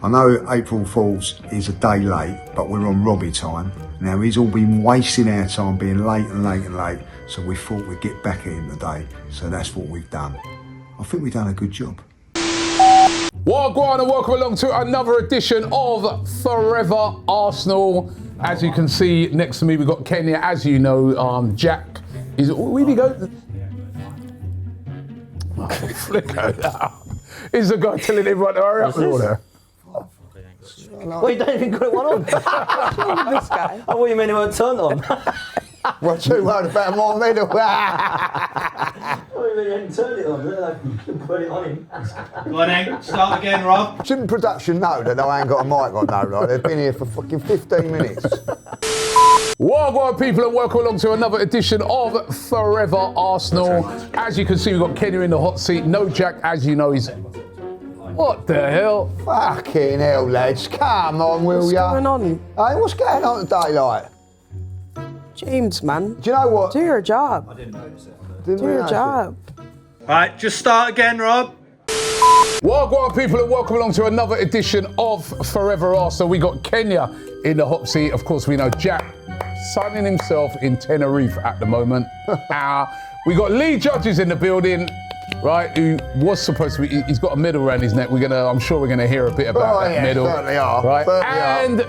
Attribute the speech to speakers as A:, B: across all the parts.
A: I know April Fool's is a day late, but we're on Robbie time. Now he's all been wasting our time being late and late and late, so we thought we'd get back at him today. So that's what we've done. I think we've done a good job.
B: Wagwan and welcome along to another edition of Fourever Arsenal. As you can see next to me, we've got Kenya. As you know, Jack is. Where did he go? Oh, flicker. Is the guy telling everyone to hurry up and all that?
C: Well, you don't even got one on. What's wrong with this guy? I thought you meant it weren't turned on.
A: We're too worried about more medal.
C: I thought you hadn't turned it on. Put it on him.
D: Go on then, start again, Rob.
A: Shouldn't production know that I ain't got a mic on though, right? They've been here for fucking 15 minutes.
B: Wagwan people and welcome along to another edition of Fourever Arsenal. As you can see, we've got Kenya in the hot seat. No Jack, as you know, he's... What the hell?
A: Fucking hell, lads. Come on, will ya?
E: What's going on?
A: Hey, what's going on today, like?
E: James, man.
A: Do you know what?
E: Do your job.
D: I didn't notice it.
E: Do your job.
D: Right, just start again, Rob.
B: Wagwan people and welcome along to another edition of Fourever Arsenal. We got Kenya in the hot seat. Of course, we know Jack sunning himself in Tenerife at the moment. We got Lee Judges in the building. Right, who was supposed to be, he's got a medal around his neck. I'm sure we're gonna hear a bit about that medal.
A: Certainly are.
B: Right,
A: Certainly
B: and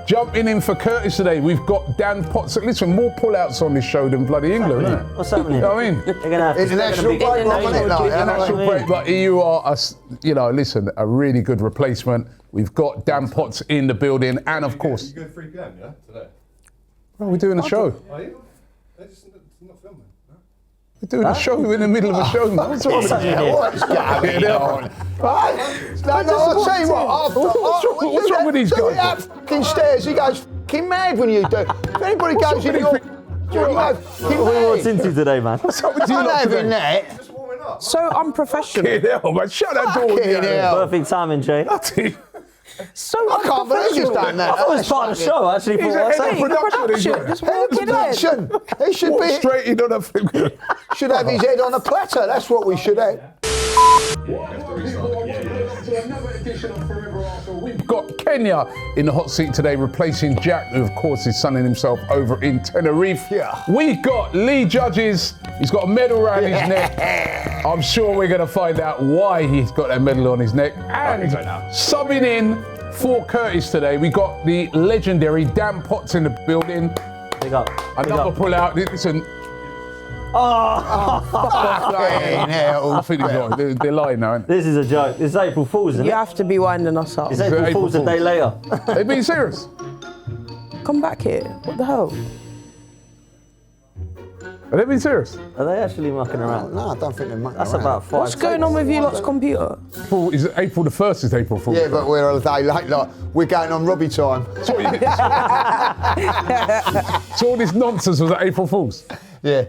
B: jumping in for Curtis today, we've got Dan Potts. Listen, more pullouts on this show than bloody England, isn't it?
C: What's happening?
B: You know what I mean?
C: They're gonna have to
A: International break, wasn't it?
B: International break, but you are, listen, a really good replacement. We've got Dan Potts in the building, and of course,
F: You go 3 p.m. yeah today.
B: well, we're doing a show.
F: Are you? It's not filming. No?
B: We're doing a show in the middle of a show, man. What's wrong with you?
A: What's going on? Right? No, I'll tell you what.
B: What's wrong with these guys?
A: That fucking stairs, he goes fucking mad when you do. If anybody goes in your... You go fucking
C: What's
A: mad.
C: into today, man?
B: What's up with you
A: I'm
B: lot
A: having
B: today?
A: that.
F: Just warming up.
E: So unprofessional.
B: Fucking hell, man. Shut that door.
A: Fucking hell.
C: Perfect timing, Jay.
E: So
A: I can't believe he's done that.
C: I thought it was part of the show. I actually
B: He's
C: thought
B: a
C: I
B: head
C: was
B: of production.
E: Just
A: Head of
E: walk it in.
A: production. He should
B: Walk
A: be...
B: straight in on a thing.
A: Should have his head on a platter. That's what we should have.
B: We've got Kenya in the hot seat today, replacing Jack, who of course is sunning himself over in Tenerife.
A: Yeah.
B: We got Lee Judges. He's got a medal around his neck. I'm sure we're going to find out why he's got that medal on his neck. And subbing in for Curtis today, we got the legendary Dan Potts in the building.
C: Big up.
B: Another pull out. Listen,
A: Fucking hell.
B: I think they're lying now. Aren't they?
C: This is a joke. This is April Fool's, isn't
E: You
C: it?
E: have to be winding us up.
C: It's April Fool's a day later.
B: They being serious?
E: Come back here. What the hell?
B: Are they being serious?
C: Are they actually mucking around?
A: No, I don't think they're mucking
C: That's
A: around.
C: about 5
E: What's going on with you lot's computer?
B: Is it April the 1st is April Fool's?
A: Yeah, but we're a day late. Like, we're going on Robbie time.
B: So all this nonsense was at April Fool's?
A: Yeah.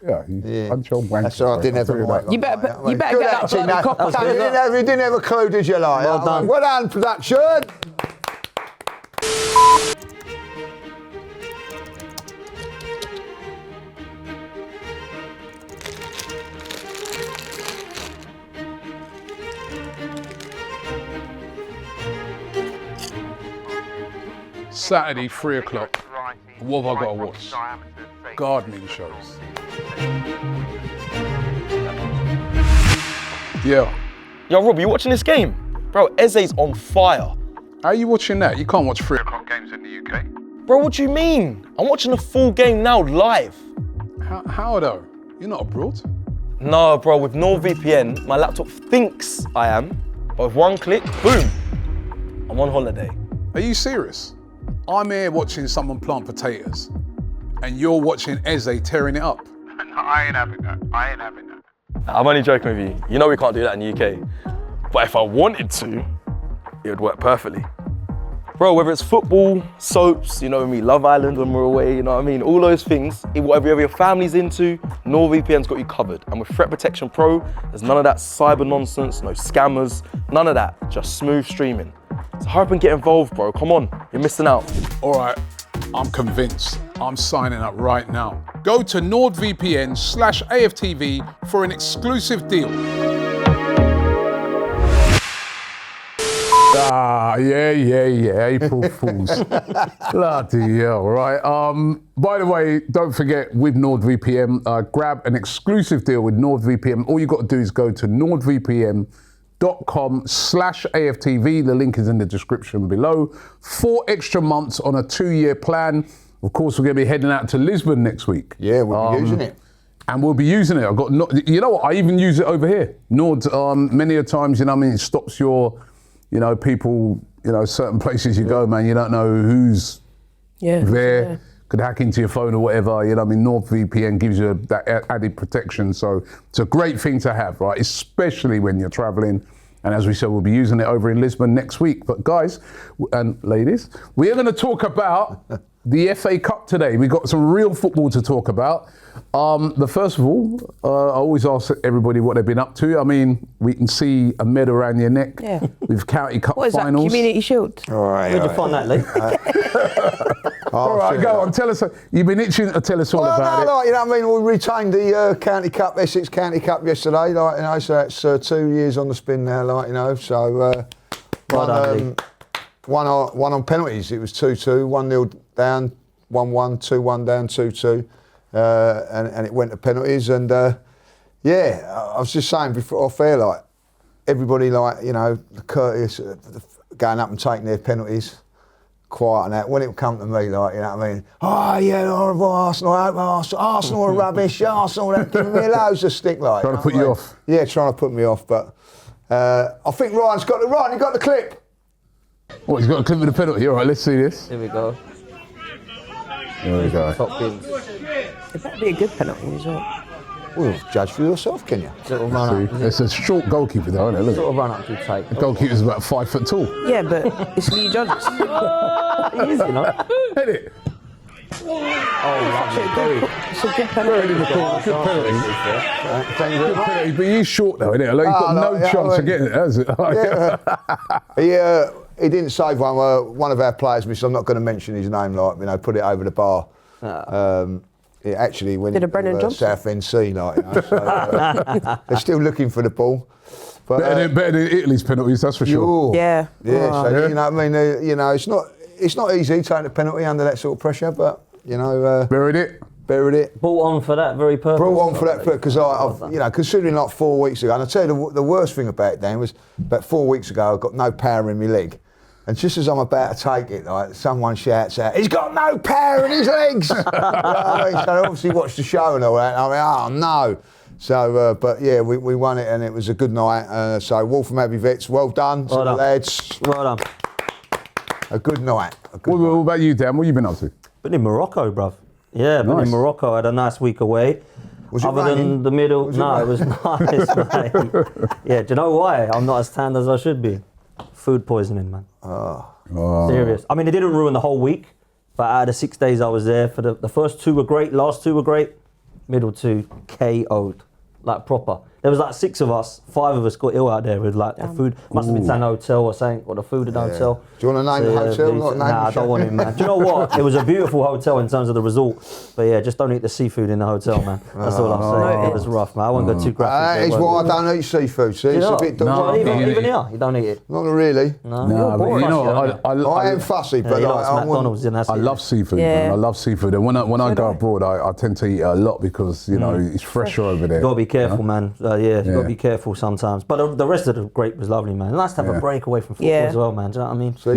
B: Yeah, you bunch of wankers.
A: That's all right, I didn't have a mic.
E: You better
A: Good
E: get that
A: acting,
E: bloody copper.
A: You didn't have a clue, did you, like?
C: Well done.
A: Well done, production.
B: Saturday, 3 o'clock. What have I got to watch? Gardening shows. Yeah.
G: Yo, Rob, you watching this game? Bro, Eze's on fire.
B: How are you watching that? You can't watch 3 o'clock games in the UK.
G: Bro, what do you mean? I'm watching the full game now live.
B: How though? You're not abroad?
G: No, bro, with NordVPN, my laptop thinks I am, but with one click, boom, I'm on holiday.
B: Are you serious? I'm here watching someone plant potatoes, and you're watching Eze tearing it up.
H: No, I ain't having that.
G: I'm only joking with you. You know we can't do that in the UK. But if I wanted to, it would work perfectly. Bro, whether it's football, soaps, you know what I mean, Love Island when we're away, you know what I mean, all those things, whatever your family's into, NordVPN's got you covered. And with Threat Protection Pro, there's none of that cyber nonsense, no scammers, none of that, just smooth streaming. So hurry up and get involved, bro, come on, you're missing out.
B: All right, I'm convinced. I'm signing up right now. Go to NordVPN/AFTV for an exclusive deal. Yeah. April Fools. Bloody hell, right? By the way, don't forget with NordVPN, grab an exclusive deal with NordVPN. All you got to do is go to nordvpn.com/AFTV. The link is in the description below. 4 extra months on a 2-year plan. Of course, we're going to be heading out to Lisbon next week.
A: Yeah, we'll be using it.
B: And we'll be using it. I've got, you know what? I even use it over here. Nord, many a times, you know what I mean? It stops your, you know, people, you know, certain places you go, man, you don't know who's there, could hack into your phone or whatever, you know what I mean? NordVPN gives you that added protection. So it's a great thing to have, right? Especially when you're traveling. And as we said, we'll be using it over in Lisbon next week. But guys and ladies, we are going to talk about the FA Cup today. We've got some real football to talk about. The first of all, I always ask everybody what they've been up to. I mean, we can see a medal around your neck with County Cup
E: What is
B: finals.
E: that? Community Shield?
A: All right.
C: Where'd you find that, Lee?
B: All right, go on. Tell us. You've been itching to tell us all about it.
A: Like, you know what I mean? We retained the County Cup, Essex County Cup yesterday, like, you know, so that's 2 years on the spin now, like, you know, so one on penalties. It was 2-2, 1-0 down, 1-1, 2-1 down, 2-2, and it went to penalties. And I was just saying before off air, like, everybody, like, you know, courteous, going up and taking their penalties, quiet and that. When it would come to me, like, you know what I mean? Oh, yeah, horrible Arsenal, Arsenal are rubbish, Arsenal, they're giving me loads of stick, like.
B: Trying to put you off.
A: Yeah, trying to put me off, but I think Ryan, you got the clip.
B: Oh, he's got a clip of the penalty. All right, let's see this.
C: Here we go.
B: There we go.
C: Top bins.
E: It better be a good penalty as well.
A: Well, judge for yourself, can you?
C: Sort of run up.
B: It's a short goalkeeper though, isn't it? Look.
C: Sort of run up too tight.
B: The goalkeeper's about 5 foot tall.
E: Yeah, but it's Lee Judges.
C: He is, you know.
B: Hit it.
C: Oh, lovely.
E: It's a good penalty.
B: Good penalty, but he's short though, isn't it? Like, he's got no chance of getting it, has it?
A: He didn't save one. One of our players missed. I'm not going to mention his name. Like, you know, put it over the bar. It actually went into Southend Sea, like, you know, so, they're still looking for the ball. But,
B: better than Italy's penalties, that's for sure.
E: Yeah.
A: So, you know what I mean? You know, it's not easy taking a penalty under that sort of pressure, but, you know.
B: Buried it.
C: Brought on for that very purpose.
A: Because I've, you know, considering like 4 weeks ago, and I'll tell you the worst thing about it, Dan, was about 4 weeks ago, I got no power in my leg. And just as I'm about to take it, like, someone shouts out, "He's got no power in his legs!" You know what I mean? So I obviously watched the show and all that, and I mean, oh no. So, but yeah, we won it, and it was a good night. So, Waltham Abbey Vets, well done, to the lads.
C: Well done.
A: A good night.
B: What about you, Dan? What have you been up to?
C: Been in Morocco, bruv. Yeah, been in Morocco. I had a nice week away.
A: Was it
C: Other
A: raining?
C: than the middle, it was nice, mate. Yeah, do you know why? I'm not as tanned as I should be. Food poisoning, man. Serious. I mean, it didn't ruin the whole week, but out of the 6 days I was there, for the first 2 were great, last 2 were great, middle 2 KO'd, like proper. There was like 6 of us, 5 of us got ill out there with like the food. Must have been in a hotel or something, or the food in the hotel.
A: Do you want to name the hotel?
C: Nah, I don't want it, man. Do you know what? It was a beautiful hotel in terms of the resort, but yeah, just don't eat the seafood in the hotel, man. That's all I'm saying. It was rough, man. I won't go too graphic.
A: That is why I don't eat seafood. See, it's a bit.
C: Even here, you don't eat it.
A: Not really.
B: No, but you know,
A: I am fussy, but
C: I
B: love seafood. Man. I love seafood, and when I go abroad, I tend to eat a lot because you know it's fresher over there.
C: You got to be careful, man. You got to be careful sometimes. But the rest of the grape was lovely, man. Nice to have a break away from football as well, man. Do you know what I mean?
A: So,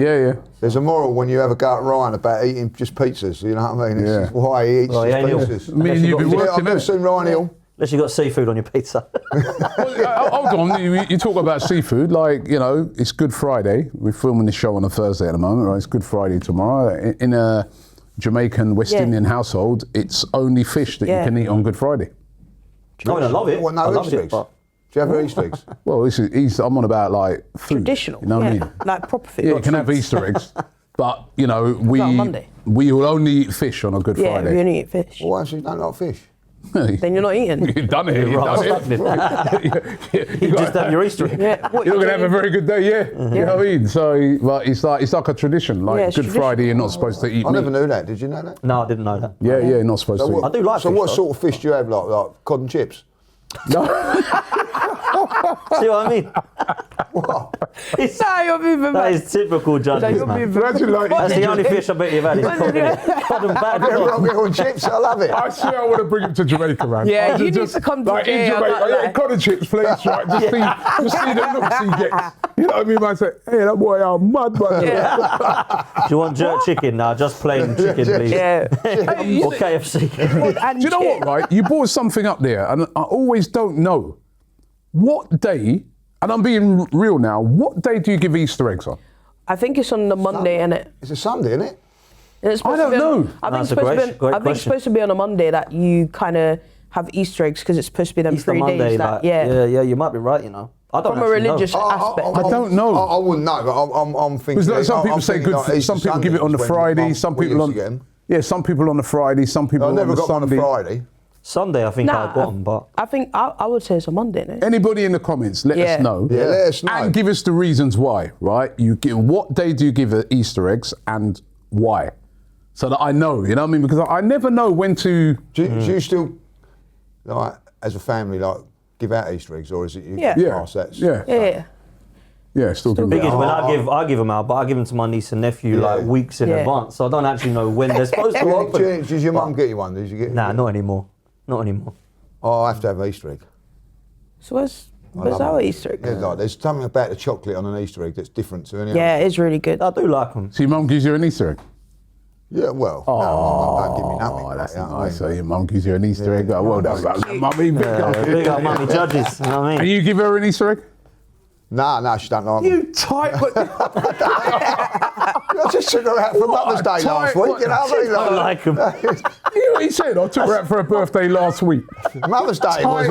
A: there's a moral when you have a go at Ryan about eating just pizzas. You know what I mean? It's why he eats just pizzas.
B: Me and you've been working.
A: I've never seen Ryan ill.
C: Unless you got seafood on your pizza.
B: Hold on, you talk about seafood, like, you know, it's Good Friday. We're filming the show on a Thursday at the moment, right? It's Good Friday tomorrow. In a Jamaican West Indian household, it's only fish that you can eat on Good Friday.
C: I mean, I love it.
A: What, no Easter eggs? Do you have Easter eggs?
B: Well, I'm on about like food.
E: Traditional.
B: You know what I mean?
E: Like proper food.
B: Yeah, you can have Easter eggs, but you know we will only eat fish on a Good Friday.
E: Yeah, we only eat fish.
A: Well, actually, don't like fish.
E: Then you're not eating.
B: You've done it. You
C: just have your Easter egg.
B: You're going to have a very good day, You know what I mean? So, but it's like a tradition. Like Good Friday, you're not supposed to eat meat.
A: I never knew that. Did you know that?
C: No, I didn't know that.
B: Yeah, you're not supposed to eat.
C: I do like fish.
A: So what sort of fish do you have, like cod and chips?
B: No.
C: See what I mean?
E: Nah, you're moving
C: That
E: back.
C: is typical judges,
E: You're
C: man.
E: moving
B: Imagine like
C: That's the only fish I bet you've had. Is cod and bad cod.
A: Rocket on chips, I love it.
B: I swear I want to bring him to Jamaica, man.
E: Yeah,
B: I
E: you need to come to
B: like in
E: Jamaica,
B: Jamaica.
E: I can't
B: Yeah,
E: lie.
B: cod and chips, please, right? Just see the looks he gets. You know what I mean, man? Say, hey, that boy, I'm mad, man.
C: Do you want jerk chicken? No, just plain chicken, please.
E: Yeah.
C: Or KFC.
E: And
B: Do you know what, right? You brought something up there, and I always don't know what day, and I'm being real now, what day do you give Easter eggs on?
E: I think it's on the Monday, innit?
A: It's a Sunday, isn't it?
E: And it's
B: I
E: supposed to
B: don't
E: be on-
B: know.
E: I think
C: That's
E: it's
C: a
E: supposed to
C: great
E: be on- I think
C: question.
E: it's supposed to be on a Monday that you kind of have Easter eggs because it's supposed to be them
C: Easter
E: 3
C: Monday,
E: days. That,
C: like,
E: yeah.
C: yeah, you might be right, you know. I don't
E: From a
C: actually know.
E: religious aspect.
B: I don't know.
A: I wouldn't know, but I'm thinking.
B: Because like, some people
A: I'm
B: say
A: thinking
B: good.
A: like Easter
B: Some people give
A: Sunday
B: it on the
A: is when
B: Friday.
A: Mum-
B: Some
A: we
B: people
A: used to get
B: on.
A: 'em.
B: Yeah, some people on the Friday. Some people
A: I
B: on
A: never
B: the
A: got them
B: Sunday.
A: on a Friday.
C: Sunday, I think
E: Nah,
C: I got them, but
E: I think I would say it's a Monday, innit?
B: Anybody in the comments, let
E: Yeah.
B: us know.
A: Yeah, let us know.
B: And give us the reasons why, right? You give, what day do you give Easter eggs and why? So that I know, you know what I mean? Because I never know when to.
A: Do you still, like, as a family, like, give out Easter eggs, or is it you
E: Yeah.
A: pass that?
E: Yeah.
B: Still give
C: big
B: it.
C: is when I give them out, but I give them to my niece and nephew like weeks in
E: Yeah.
C: advance, so I don't actually know when they're supposed to open.
A: Did your mum get you one? Did you get?
C: Nah, not anymore. Not anymore.
A: Oh, I have to have Easter egg.
E: So where's
A: love
E: our
A: it.
E: Easter egg?
A: Yeah, like, there's something about the chocolate on an Easter egg that's different to any
E: Yeah,
A: other.
E: it is really good.
C: I do like them.
B: So your mum gives you an Easter egg?
A: Yeah, well, no, my mum don't give me nothing.
B: Oh, that's
A: you know what I
B: nice.
A: mean?
B: So your mum gives you an Easter egg. Well done, mummy. Big up.
C: Big up mummy judges, you know what I
B: And
C: mean?
B: you give her an Easter egg?
A: No, she don't like me.
B: You tight, but
A: I just took her out for
B: What
A: Mother's
B: a
A: Day last
B: tight-
A: week, you know what I mean?
C: I like them.
B: you know what he said? I took her out for her birthday last week.
A: Mother's Day was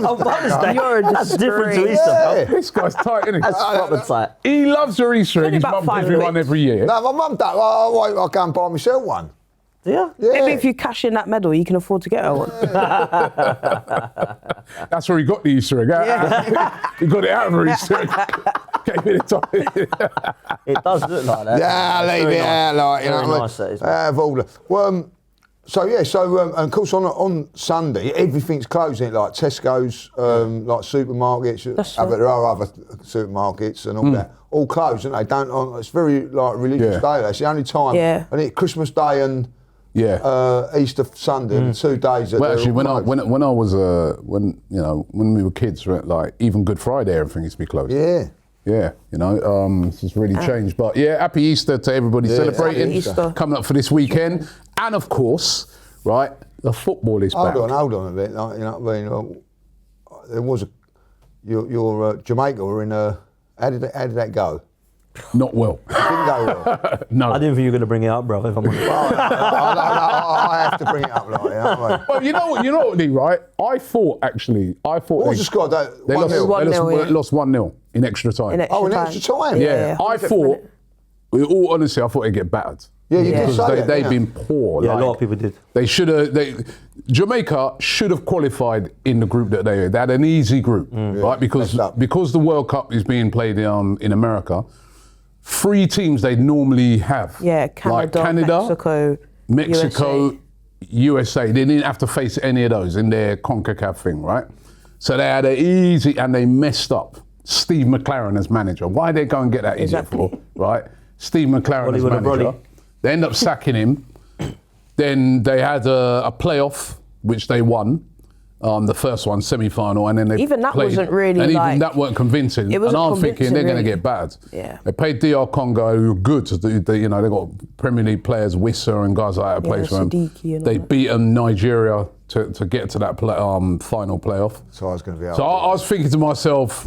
C: Oh, Mother's Day.
E: You're a
C: That's different to
E: disgrace.
C: Easter,
A: Yeah.
C: bro.
B: This guy's tight, isn't he?
C: That's proper tight.
B: He loves her Easter egg.
E: Only
B: His
E: about
B: mum
E: 5
B: gives me one
E: weeks.
B: every year.
A: No, my mum don't. I'll go and buy myself one.
C: Yeah.
A: Yeah.
E: Maybe if you cash in that medal, you can afford to get her one.
B: That's where he got the Easter egg. He got it out of her Easter egg. Gave it a time.
C: It does look like that.
A: Yeah,
C: That's
A: leave
C: very
A: it out,
C: nice.
A: like, you know
C: Very
A: what I
C: nice that is.
A: mean? Have all the, well, and of course on Sunday, everything's closing, like Tesco's, like supermarkets,
E: That's
A: but
E: right.
A: there are other supermarkets and all that, all closed, and they don't, it's very like religious
B: Yeah.
A: day, that's the only time.
E: Yeah.
A: And it's Christmas Day and
B: Yeah.
A: Easter Sunday, the 2 days that
B: Well,
A: they're
B: actually,
A: all closed.
B: when I was when we were kids, like even Good Friday, everything used to be closed.
A: Yeah.
B: Yeah, it's just really changed. But yeah, happy Easter to everybody celebrating,
E: Happy Easter.
B: coming up for this weekend, and of course, right, the football is back.
A: Hold on a bit, like, you know what I mean? There was your Jamaica were in how did that go?
B: Not well.
A: Didn't go well.
B: No.
C: I didn't think you were going to bring it up, bro, if I'm honest.
A: I have to bring it up, like, you know what I mean?
B: Well, you know what, Lee, right? I thought
A: What was the score?
B: they lost
A: 1-0.
B: lost 1-0 in extra time.
E: In extra
A: Oh, in
E: time.
A: extra time?
B: Yeah, I
E: 100th
B: thought,
E: minute.
B: in all honesty, I thought they'd get battered.
A: Yeah, you did
B: Because
A: say that,
B: they've
A: didn't you?
B: been poor.
C: Yeah, a
B: like,
C: lot of people did.
B: They should have. Jamaica should have qualified in the group that they had an easy group, right? Because
A: messed up.
B: the World Cup is being played in America. 3 teams they normally have.
E: Yeah, Canada,
B: like Canada,
E: Mexico,
B: USA. They didn't have to face any of those in their CONCACAF thing, right? So they had an easy, and they messed up. Steve McLaren as manager. Why they go and get that idiot
E: Exactly.
B: for, right? Steve McLaren as
C: Bollywood and
B: manager.
C: Brolly.
B: They end up sacking him. Then they had a playoff, which they won. The first one, semi-final, and then they
E: Even that
B: played,
E: wasn't really
B: and even
E: like-
B: that weren't convincing.
E: It
B: And
E: wasn't
B: I'm thinking they're going to
E: convincing,
B: get battered.
E: Yeah.
B: They played DR Congo, who were good. They got Premier League players, Wissa and guys like that play for them.
E: Siddiqui and all
B: They
E: that.
B: beat Nigeria to get to that final playoff.
A: So I was going to be out.
B: So I was thinking to myself,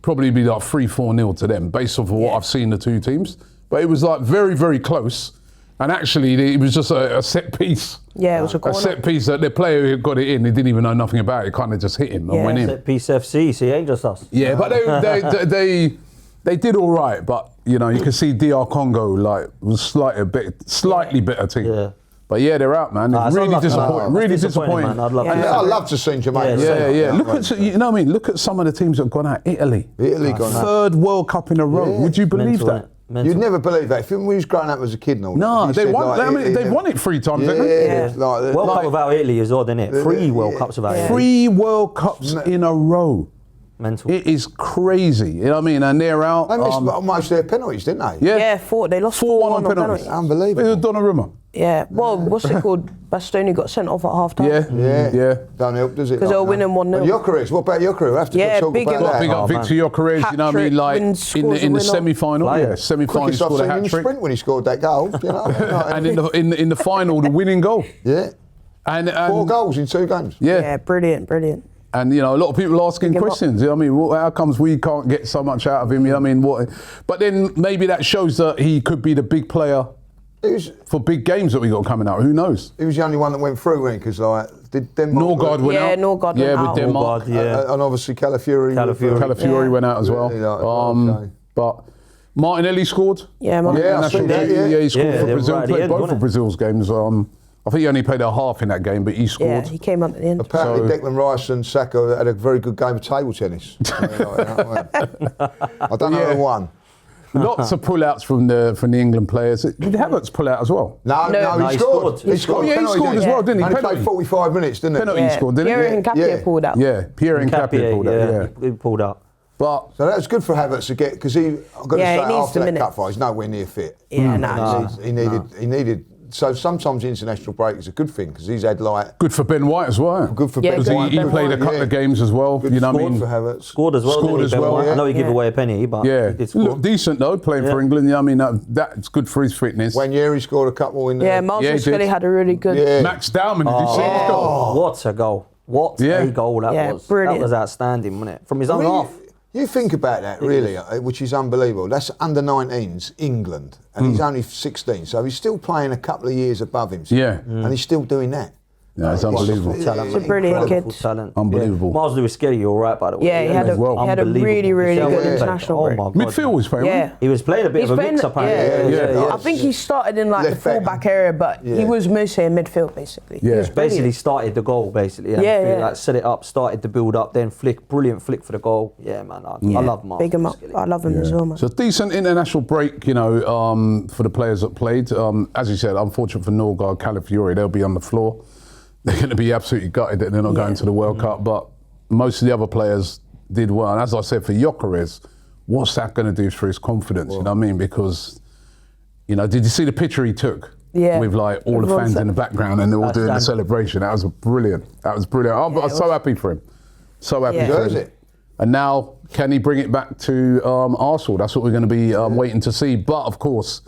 B: probably be like 3-4-0 to them, based off of what I've seen the 2 teams. But it was like very, very close. And actually, it was just a set piece.
E: Yeah, it was a corner.
B: set piece that the player who got it in, he didn't even know nothing about it. Kind of just hit him and
E: Yeah.
B: went in.
C: Set piece FC, see, ain't just us.
B: Yeah, but they did all right. But you can see DR Congo like was slightly better team.
C: Yeah.
B: But yeah, they're out, man.
C: Nah, it's
B: Really
C: unlucky.
B: disappointing.
C: Nah,
B: Really
C: that's disappointing,
B: disappointing.
C: man. I'd love to.
E: Yeah.
A: I'd love to see Jamaica.
C: Yeah,
B: Yeah.
A: You know
B: Look
A: what I
B: at
A: mean?
B: Look at some of the teams that have gone out. Italy,
A: Italy gone out.
B: 3rd World Cup in a row.
A: Yeah.
B: Would you believe
C: Mental,
B: that?
C: innit? Mental.
A: You'd never believe that. If you was growing up as a kid and all
B: No,
A: that,
B: they
A: you said,
B: won.
A: like,
B: I mean,
A: Italy
B: they've
A: never-
B: won it 3 times, haven't
A: Yeah,
B: they?
C: World Cup without Italy is odd, innit? 3 World Cups without Italy.
B: 3 World Cups in a row.
C: Mental.
B: It is crazy. You know what I mean? And they're out.
A: They missed most of their penalties, didn't they?
B: Yeah.
E: Yeah, they lost
B: 4-1 on
E: 4-1 on
B: penalties.
E: penalties.
A: Unbelievable.
B: Donnarumma.
E: Yeah, well, what's it called? Bastoni got sent off at half time.
B: Yeah.
A: Don't help, does it?
E: 'Cause they were winning 1-0.
A: And Gyökeres, what about Gyökeres? We have to
E: Yeah,
A: talk
E: big
A: about
E: him
A: that.
E: up.
B: Big up
C: man.
B: Victor Gyökeres, you know what I mean? Like
E: Hat-trick,
B: in
E: wins,
B: the
E: scores a
B: semi-final,
C: winner.
B: semi-final he
A: Quickest I've
B: scored a
A: seen him
B: hat-trick.
A: sprint when he scored that goal. You know?
B: And in the final, the winning goal.
A: Yeah.
B: And
A: 4 goals in 2 games.
E: Yeah, brilliant.
B: And a lot of people asking
E: Big him up.
B: questions. You know what I mean, how comes we can't get so much out of him? You know what I mean, but then maybe that shows that he could be the big player for big games that we got coming out. Who knows?
A: He was the only one that went through, wasn't he? Because did Denmark...
B: Norgard went out.
E: Yeah, Norgard went out.
B: with Denmark.
C: Norgard, yeah.
A: And obviously Calafiori.
B: Calafiori went out as well.
A: Really like, okay.
B: But Martinelli scored.
E: Yeah,
A: Yeah, I see that, yeah.
B: He scored
C: Yeah,
B: for
C: they were
B: Brazil.
C: right at the
B: Played
C: end,
B: both
C: wasn't
B: of
C: it?
B: Brazil's games. I think he only played a half in that game, but he scored.
E: Yeah, he came up at the end.
A: Apparently
B: So-
A: Declan Rice and Saka had a very good game of table tennis. I don't know who won.
B: Lots of pull-outs from the England players. Did Havertz pull out as well?
A: No,
E: No,
A: he
C: he
A: scored.
C: scored.
A: He scored.
B: Oh, yeah, he
A: penalty,
B: scored as well, didn't he?
A: Only
B: Penalty.
A: played 45 minutes, didn't
B: Penalty
A: he?
B: he scored, didn't
E: Pierre
B: he?
E: and Capia
A: Yeah.
E: pulled out.
B: Yeah, Pierre and Capia pulled out. Yeah,
C: he pulled out.
B: but
A: So that was good for Havertz to get, because I've got
E: Yeah, he
A: to say,
E: needs
A: after
E: the
A: that
E: minutes.
A: cup fight, he's nowhere near fit.
E: Yeah, nah.
A: He needed. So sometimes the international break is a good thing, because he's had
B: good for Ben White as well.
A: good for
E: Yeah,
A: Ben
E: good
A: White.
B: He
E: Ben
B: played a
E: White,
B: couple of games as well.
A: Good
B: You know what I
A: scored
B: mean?
A: for Havertz.
C: Scored as well.
B: Scored
C: didn't he,
B: as
C: Ben
B: well,
C: White?
B: yeah.
C: I know he gave away a penny, but
B: Yeah,
C: he did score.
B: looked decent though, playing for England. Yeah, I mean that's good for his fitness.
A: When Yeri scored a couple in there.
E: Yeah, Miles
B: Yeah, he
E: Scully
B: did.
E: had a really good.
A: Yeah.
B: Max Dowman, did you see his goal?
C: What a goal. What
B: Yeah.
C: a goal that
E: Yeah,
C: was.
E: brilliant.
C: That was outstanding, wasn't it? From his
A: I
C: own
A: mean,
C: half.
A: You think about that, really, which is unbelievable. That's under 19s, England, and he's only 16, so he's still playing a couple of years above him.
B: Yeah.
A: And he's still doing that.
B: Yeah, it's unbelievable.
E: He's a brilliant
C: Incredible
E: kid.
C: talent.
B: Unbelievable.
C: Yeah. Miles Lewis Skelly, all right, by the way.
E: Yeah, he had
B: as well.
E: a
C: Unbelievable.
E: really
C: Yeah,
E: good
C: yeah.
E: international
C: Oh
E: break.
C: my God.
B: Midfield was playing.
E: Yeah.
B: wasn't
C: He was playing a bit
E: He's
C: of a
E: playing-
C: mix apparently.
E: I think he started in like
A: Left
E: the
A: back.
E: full-back area, but he
A: Yeah.
E: was mostly in midfield, basically.
B: Yeah.
E: He was
C: Basically
E: brilliant.
C: started the goal, basically.
E: Yeah.
C: Like set it up, started to build up, then brilliant flick for the goal. Yeah, man, I love Miles.
E: Big him up.
C: Skelly.
E: I love him as well, man.
B: So decent international break, for the players that played. As you said, unfortunate for Norgard, Calafiori, they'll be on the floor. They're going to be absolutely gutted that they're not going to the World Cup. But most of the other players did well. And as I said, for Gyökeres, what's that going to do for his confidence? You know what I mean? Because, did you see the picture he took?
E: Yeah.
B: With like all the
E: Everyone's
B: fans in the background and they're all doing the celebration. That was brilliant. I'm so happy for him. So happy
E: Yeah.
B: for
A: Deserves
B: him.
A: it.
B: And now, can he bring it back to Arsenal? That's what we're going to be waiting to see. But of course,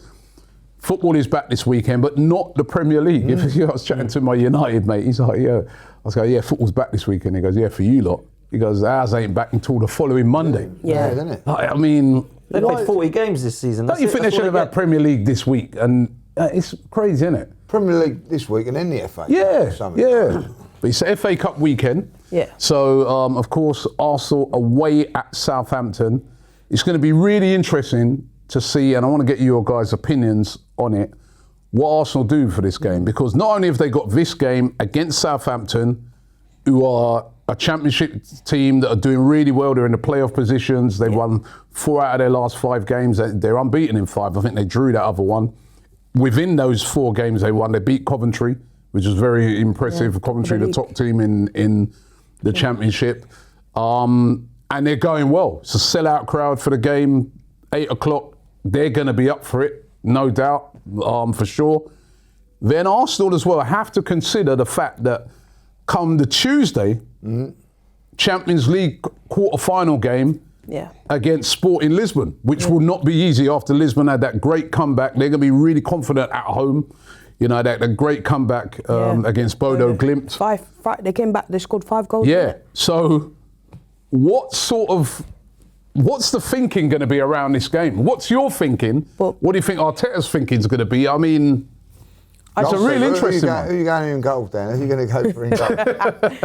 B: football is back this weekend, but not the Premier League. I was chatting to my United mate. He's like, yeah. I was going, yeah, football's back this weekend. He goes, yeah, for you lot. He goes, ours ain't back until the following Monday.
E: Yeah.
A: Isn't it?
B: I mean,
C: They played 40 games this season.
B: don't you think they should have had Premier League this week? And it's crazy, isn't it?
A: Premier League this week and then the FA.
B: Yeah,
A: Something.
B: yeah. But it's the FA Cup weekend.
E: Yeah.
B: So, of course, Arsenal away at Southampton. It's going to be really interesting to see, and I want to get your guys' opinions on it, what Arsenal do for this game. Because not only have they got this game against Southampton, who are a championship team that are doing really well. They're in the playoff positions. They've won 4 out of their last 5 games. They're unbeaten in 5. I think they drew that other one. Within those 4 games they won, they beat Coventry, which was very impressive.
E: Yeah,
B: Coventry, the
E: the
B: top team in the championship. And they're going well. It's a sellout crowd for the game. 8 o'clock, they're going to be up for it, no doubt, for sure. Then Arsenal as well have to consider the fact that come the Tuesday, Champions League quarter-final game against Sporting Lisbon, which will not be easy after Lisbon had that great comeback. They're going to be really confident at home. That great comeback against Bodo Glimt.
E: Five, they came back, they scored 5 goals.
B: Yeah. So what's the thinking going to be around this game? What's your thinking? What do you think Arteta's thinking is going to be? I mean, it's a real interesting one.
A: Who are you going in goal, Dan? Who are you going to go for in goal?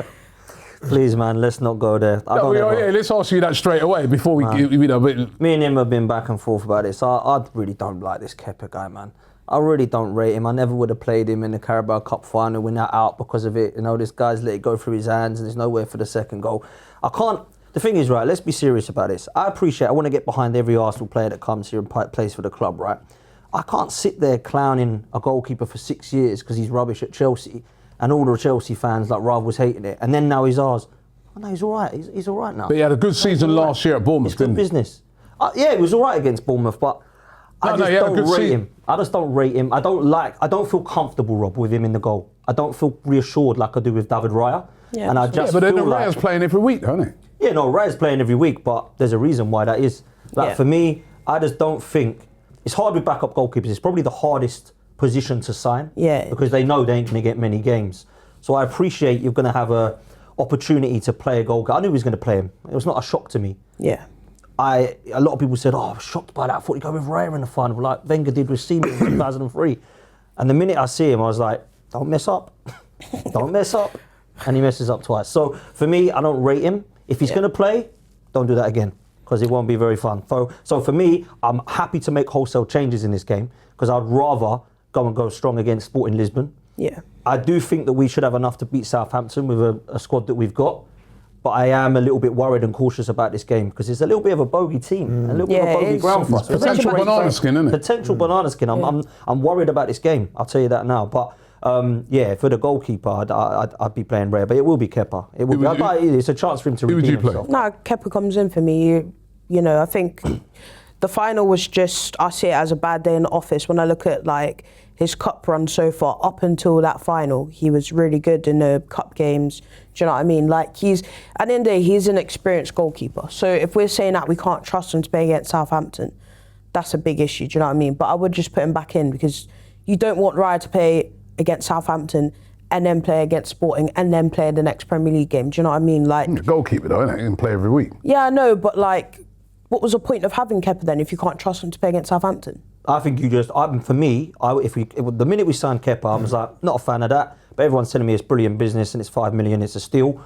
C: Please, man, let's not go there.
B: Let's ask you that straight away before we,
C: Me and him have been back and forth about this. I really don't like this Kepa guy, man. I really don't rate him. I never would have played him in the Carabao Cup final. We're now out because of it. This guy's let it go through his hands and there's nowhere for the second goal. The thing is, right, let's be serious about this. I want to get behind every Arsenal player that comes here and plays for the club, right? I can't sit there clowning a goalkeeper for 6 years because he's rubbish at Chelsea and all the Chelsea fans like Rav was hating it. And then now he's ours. Oh, no, he's all right. He's all right now.
B: But he had a good season last year at Bournemouth,
C: It's good
B: didn't he?
C: business. Yeah, it was all right against Bournemouth, but I just
B: he had a
C: don't
B: good
C: rate
B: season.
C: him. I just don't rate him. I don't feel comfortable, Rob, with him in the goal. I don't feel reassured like I do with David Raya.
E: Yeah,
C: and I
E: that's
C: just
B: But then
C: feel
B: Raya's playing every week, don't he?
C: Yeah, no, Raya's playing every week, but there's a reason why that is. Like, for me, I just don't think... It's hard with backup goalkeepers. It's probably the hardest position to sign.
E: Yeah.
C: Because they know they ain't going to get many games. So I appreciate you're going to have a opportunity to play a goalkeeper. I knew he was going to play him. It was not a shock to me.
E: Yeah.
C: A lot of people said, I was shocked by that. I thought he'd go with Raya in the final, like Wenger did with Seaman in 2003. And the minute I see him, I was like, don't mess up. Don't mess up. And he messes up twice. So for me, I don't rate him. If he's going to play, don't do that again, because it won't be very fun. So for me, I'm happy to make wholesale changes in this game, because I'd rather go strong against Sporting Lisbon.
E: Yeah.
C: I do think that we should have enough to beat Southampton with a squad that we've got. But I am a little bit worried and cautious about this game, because it's a little bit of a bogey team, a little bit of a bogey ground for us.
B: Potential banana skin, isn't it?
C: Potential banana skin. I'm worried about this game. I'll tell you that now. But for the goalkeeper, I'd be playing Raya, but it will be Kepa. It will be. It's a chance for him to redeem himself.
E: No, Kepa comes in for me. You know, I think the final was just, I see it as a bad day in the office. When I look at like his cup run so far, up until that final, he was really good in the cup games. Do you know what I mean? Like, at the end of the day, he's an experienced goalkeeper. So if we're saying that we can't trust him to play against Southampton, that's a big issue. Do you know what I mean? But I would just put him back in, because you don't want Raya to play against Southampton and then play against Sporting and then play the next Premier League game. Do you know what I mean? Like,
B: Goalkeeper though, isn't it? He can play every week.
E: yeah, I know, but like, what was the point of having Kepa then if you can't trust him to play against Southampton?
C: I think for me, the minute we signed Kepa, I was like, not a fan of that. But everyone's telling me it's brilliant business and it's 5 million, it's a steal.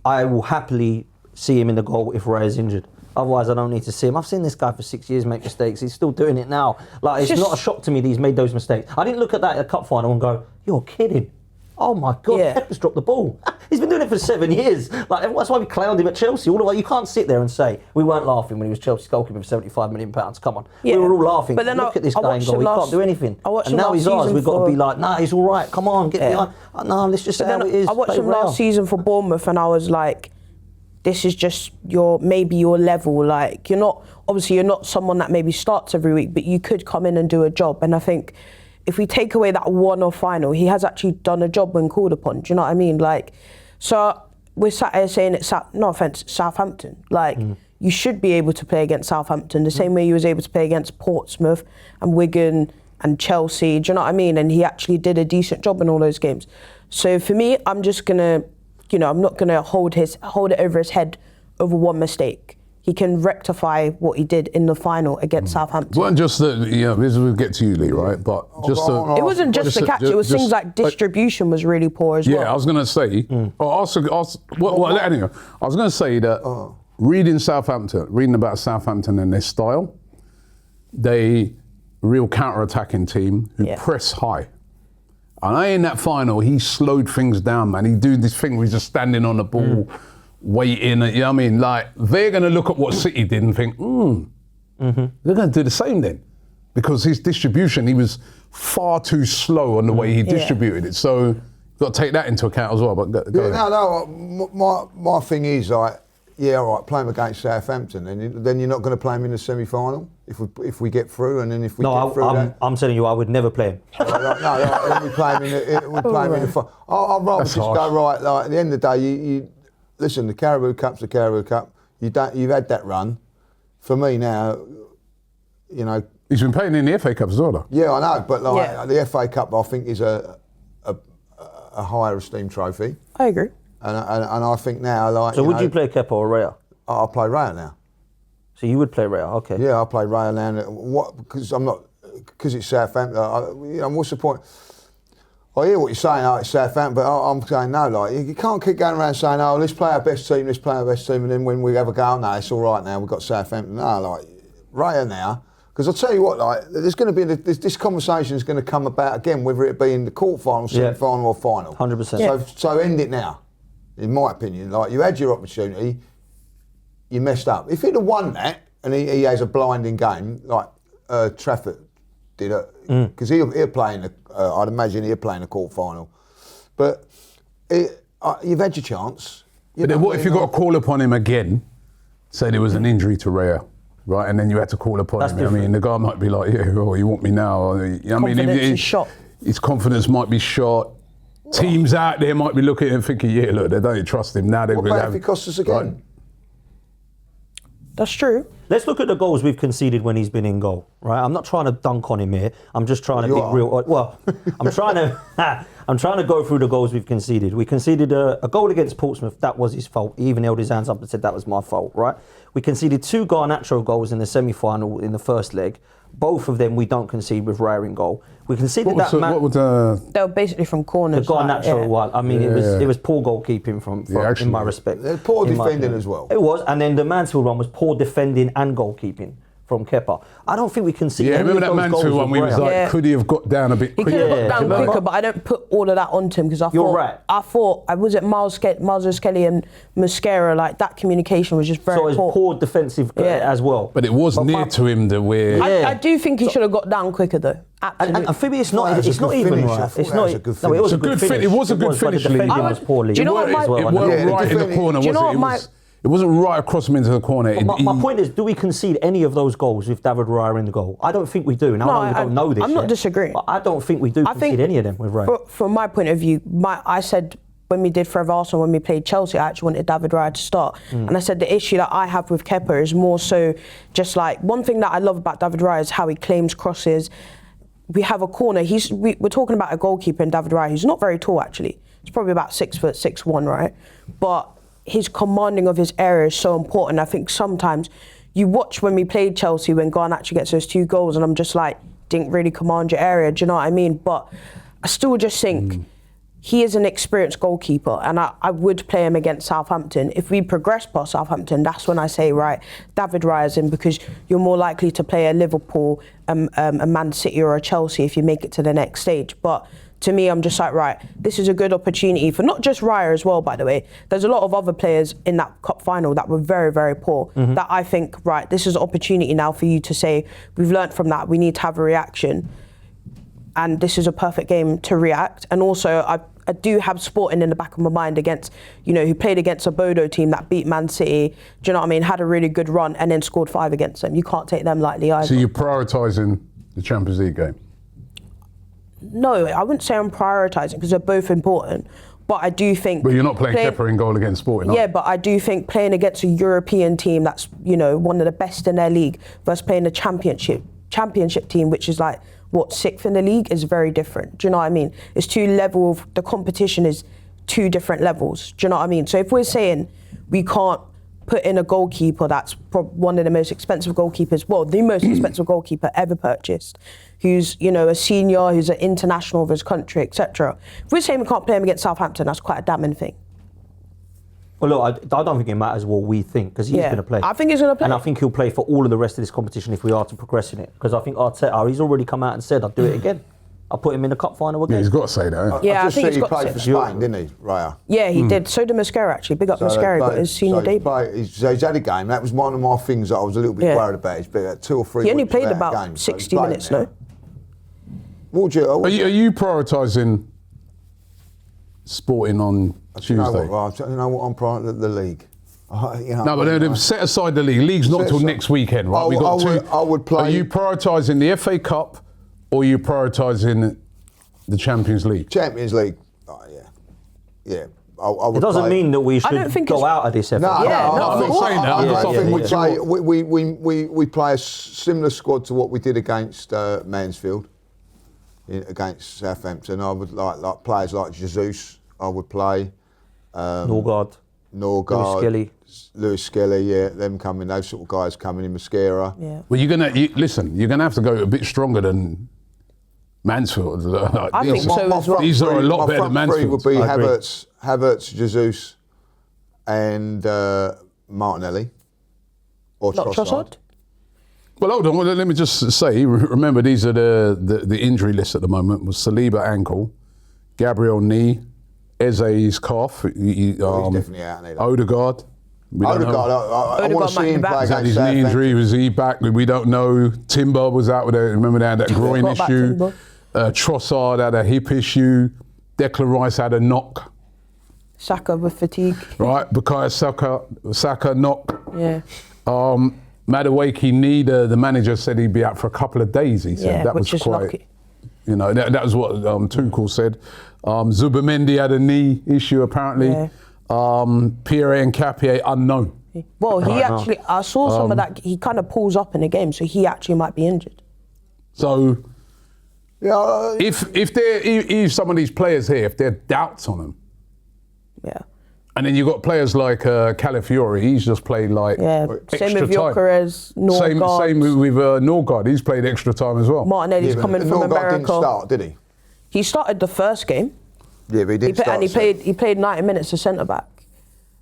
C: I will happily see him in the goal if Raya's injured. Otherwise, I don't need to see him. I've seen this guy for 6 years make mistakes. He's still doing it now. Like, it's not a shock to me that he's made those mistakes. I didn't look at that at a cup final and go, you're kidding. Oh my God, Kepa's dropped the ball. He's been doing it for 7 years. Like, that's why we clowned him at Chelsea. You can't sit there and say, we weren't laughing when he was Chelsea's goalkeeper for £75 million. Come on.
E: Yeah.
C: We were all laughing.
E: But then
C: look at this guy and go, he can't do anything. And now he's ours. We've got to be like, nah, he's all right. Come on, get behind. No, let's just say how it is.
E: I watched him last season for Bournemouth and I was like, this is just maybe your level. Like, you're not someone that maybe starts every week, but you could come in and do a job. And I think if we take away that one-off final, he has actually done a job when called upon. Do you know what I mean? Like, so we're sat here saying it's, no offence, Southampton. Like, you should be able to play against Southampton the same way you was able to play against Portsmouth and Wigan and Chelsea. Do you know what I mean? And he actually did a decent job in all those games. So for me, I'm just gonna, I'm not gonna hold it over his head over one mistake. He can rectify what he did in the final against Southampton.
B: It wasn't just that, this will get to you, Lee, right? But just
E: it wasn't just the catch, it was things like distribution was really poor as well.
B: Yeah, I was going to say, anyway, I was going to say that reading about Southampton and their style, they real counter-attacking team who press high. And in that final, he slowed things down, man. He do this thing where he's just standing on the ball, waiting, you know what I mean? Like, they're going to look at what City did and think, they're going to do the same then. Because his distribution, he was far too slow on the way he distributed it. So, you've got to take that into account as well. But go ahead.
A: My thing is, like, play him against Southampton, and then you're not going to play him in the semi-final if we get through, and then if we get through.
C: I'm telling you, I would never play him.
A: We play him in the final. I'd rather just go right. Like, at the end of the day, you listen. The Carabao Cup's the Carabao Cup. You've had that run. For me now,
B: he's been playing in the FA Cup as well, though.
A: Yeah, I know, but the FA Cup, I think, is a higher esteemed trophy.
E: I agree.
A: And I think now, like.
C: So would you play Kepa or Raya?
A: I'll play Raya now.
C: So you would play Raya, okay?
A: Yeah, I'll play Raya now. Because it's Southampton. What's the point? I hear what you're saying, it's Southampton, but I'm saying no. Like, you can't keep going around saying, let's play our best team, and then when we have a go, no, it's all right now. We've got Southampton. No, like Raya now. Because I'll tell you what, like, there's going to be this conversation is going to come about again, whether it be in the quarterfinal, semi-final, or final.
C: 100%.
A: So end it now. In my opinion, like, you had your opportunity, you messed up. If he'd have won that, and he has a blinding game, like Trafford did, because he'll play I'd imagine he'll play in the quarter-final. But you've had your chance,
B: But then what if you got to call upon him again? Say there was an injury to Raya, right? And then you had to call upon him.
C: different.
B: I mean, the guy might be like, yeah, oh, you want me now? Or, you know,
E: Confidence is shot.
B: His confidence might be shot. Teams out there might be looking at him thinking, yeah, look, they don't trust him. Now they're
I: What
B: going to
I: about
B: have...
I: if he costs us again?
E: That's true.
C: Let's look at the goals we've conceded when he's been in goal, right? I'm not trying to dunk on him here. I'm just trying to
I: You
C: be
I: are.
C: real. Well, I'm trying to go through the goals we've conceded. We conceded a goal against Portsmouth. That was his fault. He even held his hands up and said that was my fault, right? We conceded 2 Garnacho goals in the semi-final in the first leg. Both of them we don't concede with Raya in goal. We conceded
B: What was
C: that
E: They were basically from
C: the
E: corners.
C: Garnacho
E: yeah.
C: one. I mean, it was poor goalkeeping from
B: actually,
C: in my respect.
I: Poor
C: in my
I: defending
C: opinion.
I: as well.
C: It was, and then the Mansfield one was poor defending and goalkeeping from Kepa. I don't think we conceded.
B: Yeah,
C: any
B: remember
C: of
B: that
C: those
B: Mansfield
C: goals
B: one?
C: with
B: We was
C: Raya.
B: like,
E: Yeah.
B: could he have got down a bit
E: He
B: quicker?
E: could have
C: Yeah,
E: got down
C: remember?
E: quicker, but I don't put all of that onto him because I
C: You're
E: thought
C: right.
E: was it Miles Kelly and Mosquera, like that communication was just very
C: So it's
E: poor.
C: poor defensive
E: Yeah.
C: as well.
B: But it was near to him that we're...
C: Yeah.
E: I do think he should have got down quicker though. Absolutely.
C: And for me, it's not.
I: That was a
C: It's not
I: good
C: even
I: finish. I
C: right.
I: thought
C: It's
I: that
C: not.
I: was a good
C: No, it was a
B: It's a
C: good
B: good
C: finish.
B: it was a good
C: but the
B: finish, Lee.
C: defending was poorly.
E: Do you know what my-
C: as well.
B: It
C: And
B: wasn't
I: Yeah, the
B: right in the
I: defending-
B: corner,
E: Do you
B: was
E: know
B: it?
E: what
B: It wasn't right across him into the corner.
C: But my point is, do we concede any of those goals with David Raya in the goal? I don't think we do. Now, I know we don't know this
E: I'm not
C: yet,
E: disagreeing.
C: but I don't think we do
E: I
C: concede
E: think
C: any of them with Raya.
E: From my point of view, I said when we did Fourever Arsenal, when we played Chelsea, I actually wanted David Raya to start. And I said the issue that I have with Kepa is more so just like, one thing that I love about David Raya is how he claims crosses. We have a corner. We're talking about a goalkeeper in David Raya who's not very tall actually. He's probably about 6'6", right? But his commanding of his area is so important. I think sometimes you watch when we played Chelsea when Garnacho gets those 2 goals and I'm just like, didn't really command your area, do you know what I mean? But I still just think he is an experienced goalkeeper and I would play him against Southampton. If we progress past Southampton, that's when I say, right, David Raya's in because you're more likely to play a Liverpool, a Man City or a Chelsea if you make it to the next stage. But to me, I'm just like, right, this is a good opportunity for not just Raya as well, by the way. There's a lot of other players in that cup final that were very, very poor that I think, right, this is an opportunity now for you to say, we've learnt from that, we need to have a reaction. And this is a perfect game to react. And also, I do have Sporting in the back of my mind against, who played against a Bodo team that beat Man City, do you know what I mean, had a really good run and then scored 5 against them. You can't take them lightly either.
B: So you're prioritising the Champions League game?
E: No, I wouldn't say I'm prioritising because they're both important. But I do think...
B: But you're not playing Kepa in goal against Sporting, are you?
E: Yeah, but I do think playing against a European team that's, one of the best in their league versus playing a championship team, which is like, 6th in the league, is very different. Do you know what I mean? It's the competition is 2 different levels. Do you know what I mean? So if we're saying we can't put in a goalkeeper that's one of the most expensive goalkeepers, the most expensive goalkeeper ever purchased, who's, a senior, who's an international of his country, etc. If we're saying we can't play him against Southampton, that's quite a damning thing.
C: Well, look, I don't think it matters what we think because he's going to play.
E: I think he's going to play.
C: And I think he'll play for all of the rest of this competition if we are to progress in it. Because I think Arteta, he's already come out and said, I'll do it again. I'll put him in the cup final again.
B: Yeah, he's got to say that. Hasn't he?
E: Yeah, I
I: just
E: think
I: see
E: he's
I: he
E: got
I: played
E: to.
I: for Spain, didn't he, Raya?
E: Yeah, he did. So did Mosquera, actually. Big up Mosquera, got his senior debut.
I: So he's had a game. That was one of my things that I was a little bit worried about. He's been 2 or 3
E: He only
I: weeks
E: played
I: without a
E: about
I: game, so
E: 60
I: he's playing
E: minutes,
I: now.
E: no?
I: What would you...
B: Are you Sporting on Tuesday?
I: You know what, I'm proud of the league.
B: No, but they've set aside the league. League's not till next weekend, right?
I: I would play...
B: Are you prioritising the FA Cup or are you prioritising the Champions League?
I: Champions League, yeah. I would
C: It doesn't mean that we should go out of this FA.
I: No,
E: Yeah, no,
B: I'm not saying that.
I: I think we
B: Yeah.
I: play. We play a similar squad to what we did against Mansfield, against Southampton. I would like players like Jesus. I would play.
C: Norgard.
I: Lewis Skelly, yeah, them coming, those sort of guys coming in, Mosquera.
E: Yeah.
B: Well, you're gonna have to go a bit stronger than Mansfield.
E: I think so as well.
B: These are a lot better than
I: My front three would
B: Mansfield.
I: be Havertz, Jesus, and Martinelli. Or
E: Not Trossard?
B: Well, hold on. Well, let me just say. Remember, these are the injury list at the moment. Was Saliba ankle, Gabriel knee, Eze's calf.
I: He's definitely out.
B: Odegaard.
I: Odegaard, I want to see him play
B: Is that
I: against
B: his knee
I: Southampton.
B: injury? Was he back? We don't know. Timber was out with remember they had that groin
E: Forgot about
B: issue.
E: Timber.
B: Trossard had a hip issue. Declan Rice had a knock.
E: Saka with fatigue.
B: Right, Bukayo Saka knock.
E: Yeah.
B: Madueke knee, the manager said he'd be out for a couple of days, he said.
E: Yeah,
B: That
E: which
B: was
E: is
B: quite,
E: lucky.
B: you know, that was what Tuchel said. Zubimendi had a knee issue apparently.
E: Yeah.
B: Pierre and Capier unknown.
E: Well, he
B: Right.
E: actually, I saw some of that, he kind of pulls up in the game, so he actually might be injured.
B: So
I: Yeah,
B: if some of these players here, if there are doubts on them,
E: Yeah.
B: and then you've got players like Calafiori, he's just played like
E: Yeah.
B: extra
E: Same with
B: time.
E: Gyökeres, Norgard.
B: Same with Norgard, he's played extra time as well.
E: Martinelli's coming from
I: Norgard
E: America.
I: didn't start, did he?
E: He started the first game.
I: Yeah, but he didn't start.
E: He played 90 minutes as centre back.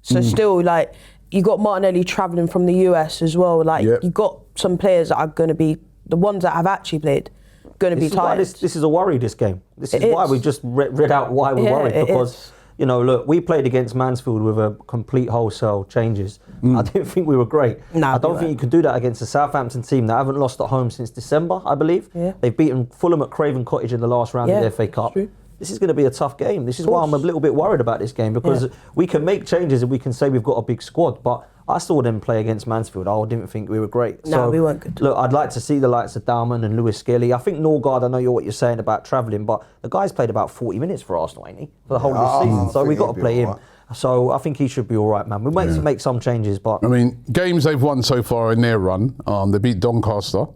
E: So still, like, you got Martinelli travelling from the US as well. Like,
B: Yep.
E: you got some players that are going to be the ones that have actually played, going to be tired.
C: This is a worry. This game. This is
E: It
C: why
E: is.
C: we just read out why we're
E: Yeah,
C: worried,
E: it
C: because
E: is.
C: you know, look, we played against Mansfield with a complete wholesale changes. I didn't think we were great.
E: Nah,
C: I don't
E: we
C: think
E: weren't.
C: you can do that against a Southampton team that haven't lost at home since December, I believe.
E: Yeah.
C: They've beaten Fulham at Craven Cottage in the last round of
E: Yeah,
C: the FA Cup.
E: true.
C: This is going to be a tough game. This is why I'm a little bit worried about this game, because we can make changes and we can say we've got a big squad, but I saw them play against Mansfield. I didn't think we were great.
E: No, we weren't good.
C: Look, I'd like to see the likes of Dalman and Lewis Skelly. I think Norgard, I know what you're saying about travelling, but the guy's played about 40 minutes for Arsenal, ain't he? For the whole of this season. So
I: think
C: we've got
I: he'll
C: to
I: be
C: play him.
I: all right.
C: So I think he should be all right, man. We might make some changes, but
B: I mean, games they've won so far in their run, they beat Doncaster.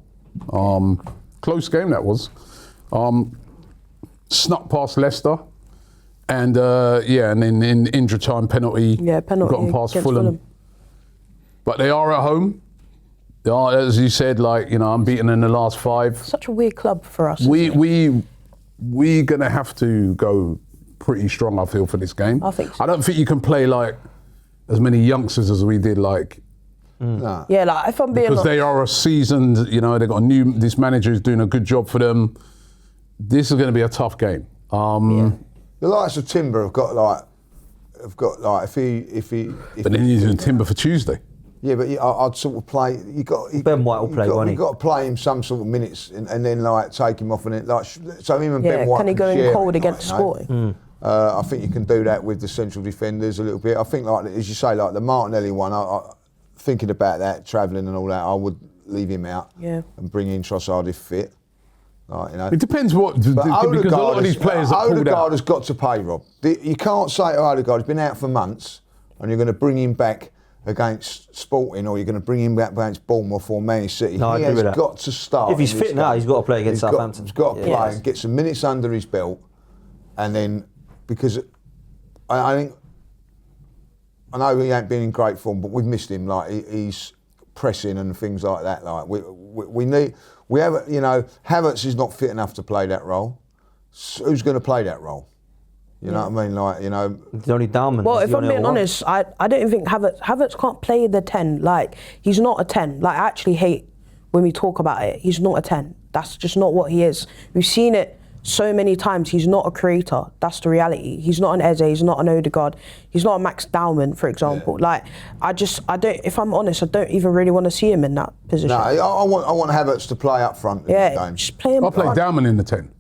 B: Close game that was. Snuck past Leicester. And and then in injury time penalty,
E: Penalty
B: got them past
E: against
B: Fulham. But they are at home. They are, as you said, like, you know, unbeaten in the last 5.
E: Such a weird club for us.
B: We're gonna have to go pretty strong, I feel, for this game.
E: I think so.
B: I don't think you can play like as many youngsters as we did, like,
I: Nah.
E: Yeah, like, if I'm being
B: because they are a seasoned, you know, they've got this manager who's doing a good job for them. This is going to be a tough game.
I: The likes of Timber have got like if he.
B: But then you're doing Timber for Tuesday.
I: Yeah, but I'd sort of play.
C: Ben White will play, won't he?
I: You've got to play him some sort of minutes and then like take him off and then like so him and
E: Yeah,
I: Ben White.
E: can he go in
I: share
E: cold
I: it,
E: against
I: like, you know?
E: Sporting?
I: I think you can do that with the central defenders a little bit. I think, like as you say, like the Martinelli one. Thinking about that, travelling and all that, I would leave him out and bring in Trossard if fit. Like, you know.
B: It depends what,
I: But
B: because a lot of these players are pulled
I: Odegaard
B: out.
I: has got to pay, Rob. You can't say to Odegaard, he's been out for months, and you're going to bring him back against Sporting, or you're going to bring him back against Bournemouth or Man City.
C: No, I
I: he
C: agree
I: has
C: with that.
I: got to start.
C: If he's
I: in this
C: fit now,
I: game.
C: he's got to play against Southampton.
I: He's got to play
C: Yes.
I: and get some minutes under his belt, and then because I think I know he ain't been in great form, but we've missed him. Like he's pressing and things like that. Like we have, you know, Havertz is not fit enough to play that role. So who's going to play that role? You know what I mean? Like, you know.
C: It's only Dalman.
E: Well,
C: He's
E: if
C: the
E: I'm
C: only
E: being
C: other one.
E: honest, I don't even think Havertz can't play the 10. Like, he's not a 10. Like, I actually hate when we talk about it. He's not a 10. That's just not what he is. We've seen it so many times. He's not a creator. That's the reality. He's not an Eze. He's not an Odegaard. He's not a Max Dowman, for example.
I: Yeah.
E: Like, I don't, if I'm honest, I don't even really want to see him in that position.
I: No, I want Havertz to play up front in this game.
E: Just play him
B: I played
E: front.
B: Dalman in the 10.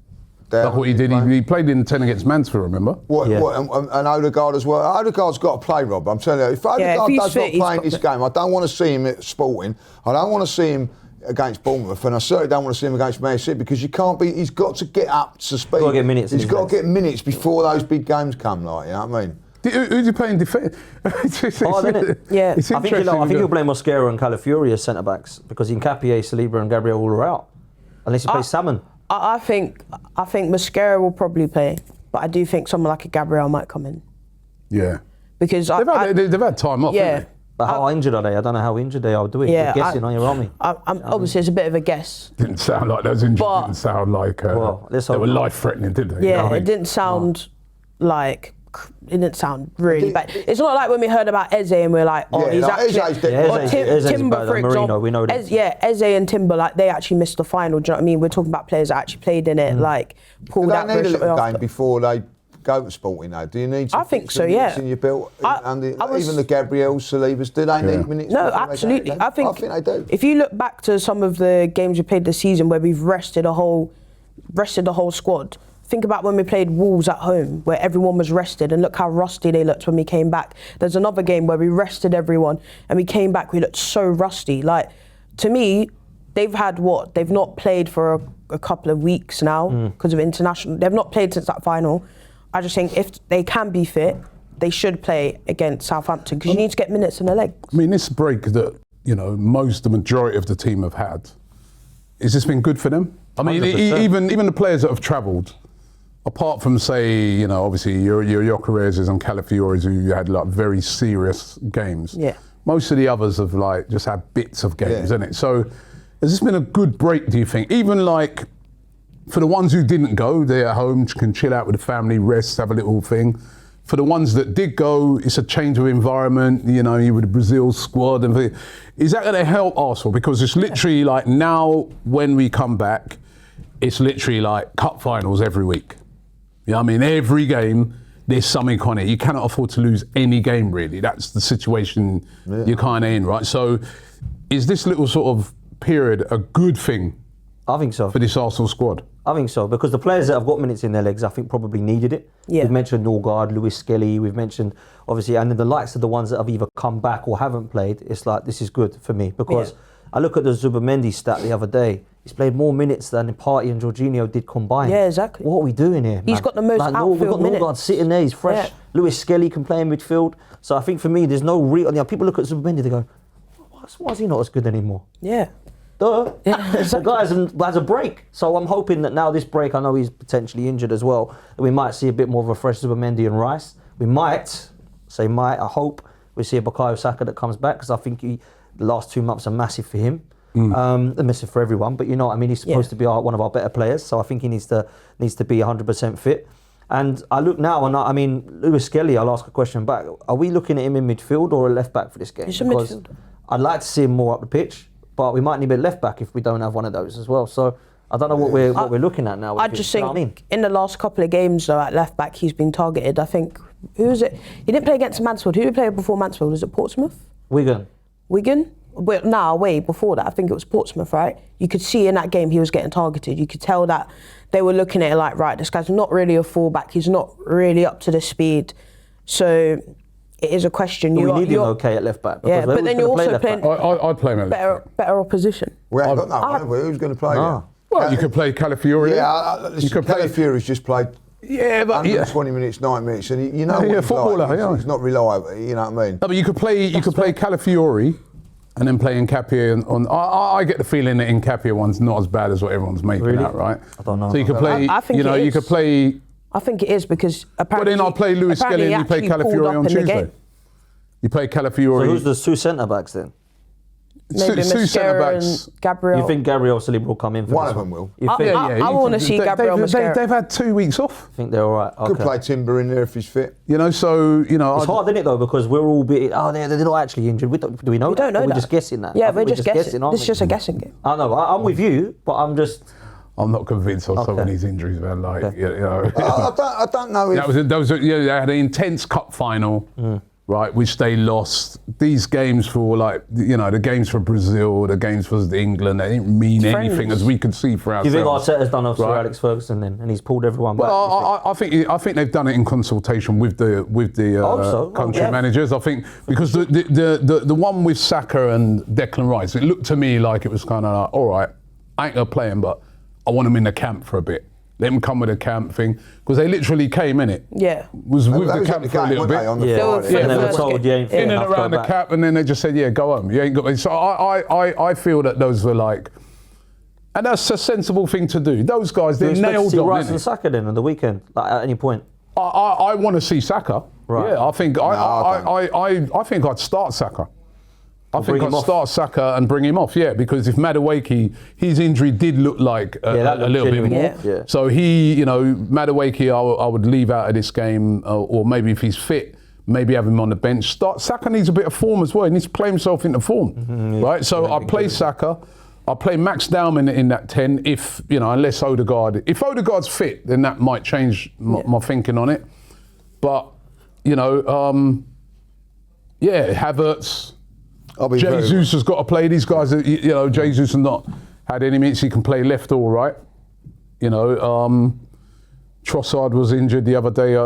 B: Like what he did. He played in the 10 against Mansfield, remember?
I: And Odegaard as well. Odegaard's got to play, Rob. I'm telling you, if Odegaard
E: he's
I: does
E: fit,
I: not
E: he's
I: play in
E: got
I: this
E: to.
I: game, I don't want to see him at Sporting. I don't want to see him against Bournemouth, and I certainly don't want to see him against Man City, because you can't be. He's got to get up to speed.
C: Got to get minutes in
I: He's
C: his
I: got to
C: legs.
I: get minutes before those big games come. Like, you know what I mean?
B: Who's he playing defence?
C: Hard, isn't it?
E: Yeah.
B: It's
C: I think he'll play Mosquera and Calafiori as centre backs, because Nkapie, Saliba, and Gabriel all are out, unless he plays Salmon.
E: I think Mosquera will probably play, but I do think someone like a Gabriel might come in.
B: Yeah.
E: Because
B: They've had time off,
E: yeah.
B: haven't they?
C: But how injured are they? I don't know how injured they are. Do it.
E: Yeah,
C: You're guessing on your army.
E: Obviously, it's a bit of a guess.
B: Didn't sound like those injuries.
E: But-
B: Didn't sound like
C: Well, let's
B: they
C: hope
B: were
C: not.
B: life-threatening, did they? You know
E: Yeah,
B: what I
E: it
B: mean?
E: didn't sound like. It didn't sound really bad. It's not like when we heard about Eze and we're like, oh,
I: Yeah,
E: he's
I: like
E: actually.
I: Eze's dead.
E: or
C: Eze's
E: Timber,
C: better
E: for
C: than Marino,
E: example.
C: we know that.
E: Eze and Timber, like they actually missed the final. Do you know what I mean? We're talking about players that actually played in it, like pulled
I: Do
E: out.
I: they need a
E: shortly
I: little
E: after.
I: game before they go to Sporting now? Do you need to
E: I think
I: some
E: so,
I: minutes
E: yeah.
I: in your belt?
E: I
I: Even the Gabriels, Salibas, do they need minutes?
E: No,
I: before they go
E: absolutely.
I: again?
E: I think
I: they do.
E: If you look back to some of the games we played this season where we've rested the whole squad, think about when we played Wolves at home, where everyone was rested, and look how rusty they looked when we came back. There's another game where we rested everyone, and we came back, we looked so rusty. Like, to me, they've not played for a couple of weeks now because of international. They've not played since that final. I just think if they can be fit, they should play against Southampton because you need to get minutes in the legs.
B: I mean, this break that, the majority of the team have had, has this been good for them? I mean, even the players that have travelled, apart from, say, obviously your Gyökeres and Calafiores, who had like very serious games.
E: Yeah.
B: Most of the others have like just had bits of games, isn't it? So has this been a good break, do you think? Even like for the ones who didn't go, they're at home, can chill out with the family, rest, have a little thing. For the ones that did go, it's a change of environment, you with the Brazil squad. And is that going to help Arsenal? Because it's literally like now when we come back, it's literally like cup finals every week. Every game, there's something on it. You cannot afford to lose any game, really. That's the situation you're kind of in, right? So is this little sort of period a good thing?
C: I think so.
B: For this Arsenal squad?
C: I think so, because the players that have got minutes in their legs, I think probably needed it.
E: Yeah.
C: We've mentioned Norgard, Lewis Skelly, we've mentioned, obviously, and then the likes of the ones that have either come back or haven't played, it's like, this is good for me, because I look at the Zubimendi stat the other day, he's played more minutes than Partey and Jorginho did combined.
E: Yeah, exactly.
C: What are we doing here, man?
E: He's got the most outfield
C: We've got
E: minutes.
C: Norgard sitting there, he's fresh.
E: Yeah.
C: Lewis Skelly can play in midfield. So I think for me, there's no real, people look at Zubimendi, they go, why is he not as good anymore?
E: Yeah.
C: Duh.
E: Yeah,
C: The guy has a break. So I'm hoping that now this break, I know he's potentially injured as well, that we might see a bit more of a fresh Zubimendi and Rice. We might, I hope we see a Bukayo Saka that comes back, because I think the last 2 months are massive for him. They're massive for everyone, but he's supposed to be one of our better players, so I think he needs to be 100% fit. And I look now, and Lewis Skelly, I'll ask a question back. Are we looking at him in midfield or a left back for this game?
E: He's a midfield.
C: I'd like to see him more up the pitch, but we might need a left back if we don't have one of those as well. So I don't know what we're looking at now.
E: I just think in the last couple of games though at left back he's been targeted. I think who is it? He didn't play against Mansfield. Who did he play before Mansfield? Was it Portsmouth?
C: Wigan.
E: But way before that, I think it was Portsmouth, right? You could see in that game he was getting targeted. You could tell that they were looking at it like, right, this guy's not really a fullback. He's not really up to the speed. So it is a question.
C: We need him okay at left back.
E: Yeah, but then you're also playing
B: I'd play him at left back.
E: better opposition.
I: We haven't got no one. Who's going to play there?
B: Well, you could play Calafiore.
I: You could play. Calafiore's just played.
B: Yeah, but
I: 120 minutes, 90 minutes, and what he's
B: footballer.
I: Like. He's not reliable. You know what I mean?
B: No, but you could play Calafiore and then play Nkapia on. I get the feeling that Nkapia one's not as bad as what everyone's making out, right?
C: I don't know.
B: So you could play.
E: I think
B: you could play.
E: I think it is because apparently.
B: But then I'll play Lewis Skelly and you play Calafiore on Tuesday. You play Calafiore.
C: So who's the two centre backs then?
E: Maybe
B: two centre backs.
E: Gabriel.
C: You think Gabriel Saliba will come in for
I: One
C: this
I: of them will.
E: I want to see Gabriel Mascara.
B: They've had 2 weeks off.
C: I think they're all right.
I: Could play Timber in there if he's fit.
B: So
C: it's hard, isn't it, though, because we're all they're not actually injured. Do we know?
E: We don't know
C: that?
E: that.
C: We're just guessing that.
E: Yeah, we're just guessing.
C: Aren't
E: This is
C: we?
E: just a guessing game.
C: I know. I'm with you, but I'm just.
B: I'm not convinced on some of these injuries, man. Like,
I: I don't know if...
B: They had an intense cup final, right, which they lost. These games for the games for Brazil, the games for England, they didn't mean anything as we could see for ourselves.
C: Do you think Arteta's done for Alex Ferguson then, and he's pulled everyone back?
B: Well, I think they've done it in consultation with the country managers. I think because the one with Saka and Declan Rice, it looked to me like it was kind of like, all right, I ain't gonna play him, but I want him in the camp for a bit. Let him come with a camp thing, because they literally came in it.
E: Yeah.
B: Was with the camp for a little bit.
C: And they were told, in
B: and around the cap, and then they just said, yeah, go home. You ain't got. So I feel that those were like, and that's a sensible thing to do. Those guys, they nailed
C: it.
B: Rice
C: and Saka then on the weekend, at any point.
B: I want to see Saka. Right. Yeah, I think I think I'd start Saka. I think I'd start Saka and bring him off, because if Madueke, his injury did look like a little bit more.
C: Yeah.
B: So Madueke, I would leave out of this game, or maybe if he's fit, maybe have him on the bench. Saka needs a bit of form as well. He needs to play himself into form, right? So I play Saka. I play Max Down in that 10 if, unless Odegaard. If Odegaard's fit, then that might change my thinking on it. But, Havertz. Jesus has got to play. These guys, Jesus has not had any minutes. He can play left or right. Trossard was injured the other day.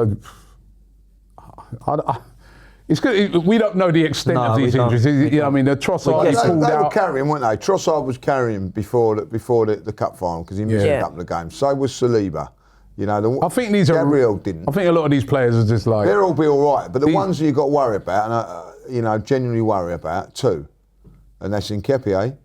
B: It's good. We don't know the extent of these injuries. You know what I mean? The Trossard
I: They
B: pulled
I: were
B: out.
I: carrying, weren't they? Trossard was carrying before the cup final because he missed a couple of games. So was Saliba. You know,
B: I think these
I: Gabriel didn't.
B: I think a lot of these players are just like
I: They'll all be all right, but the ones you've got to worry about, and you know, genuinely worry about, two, and that's in Kepa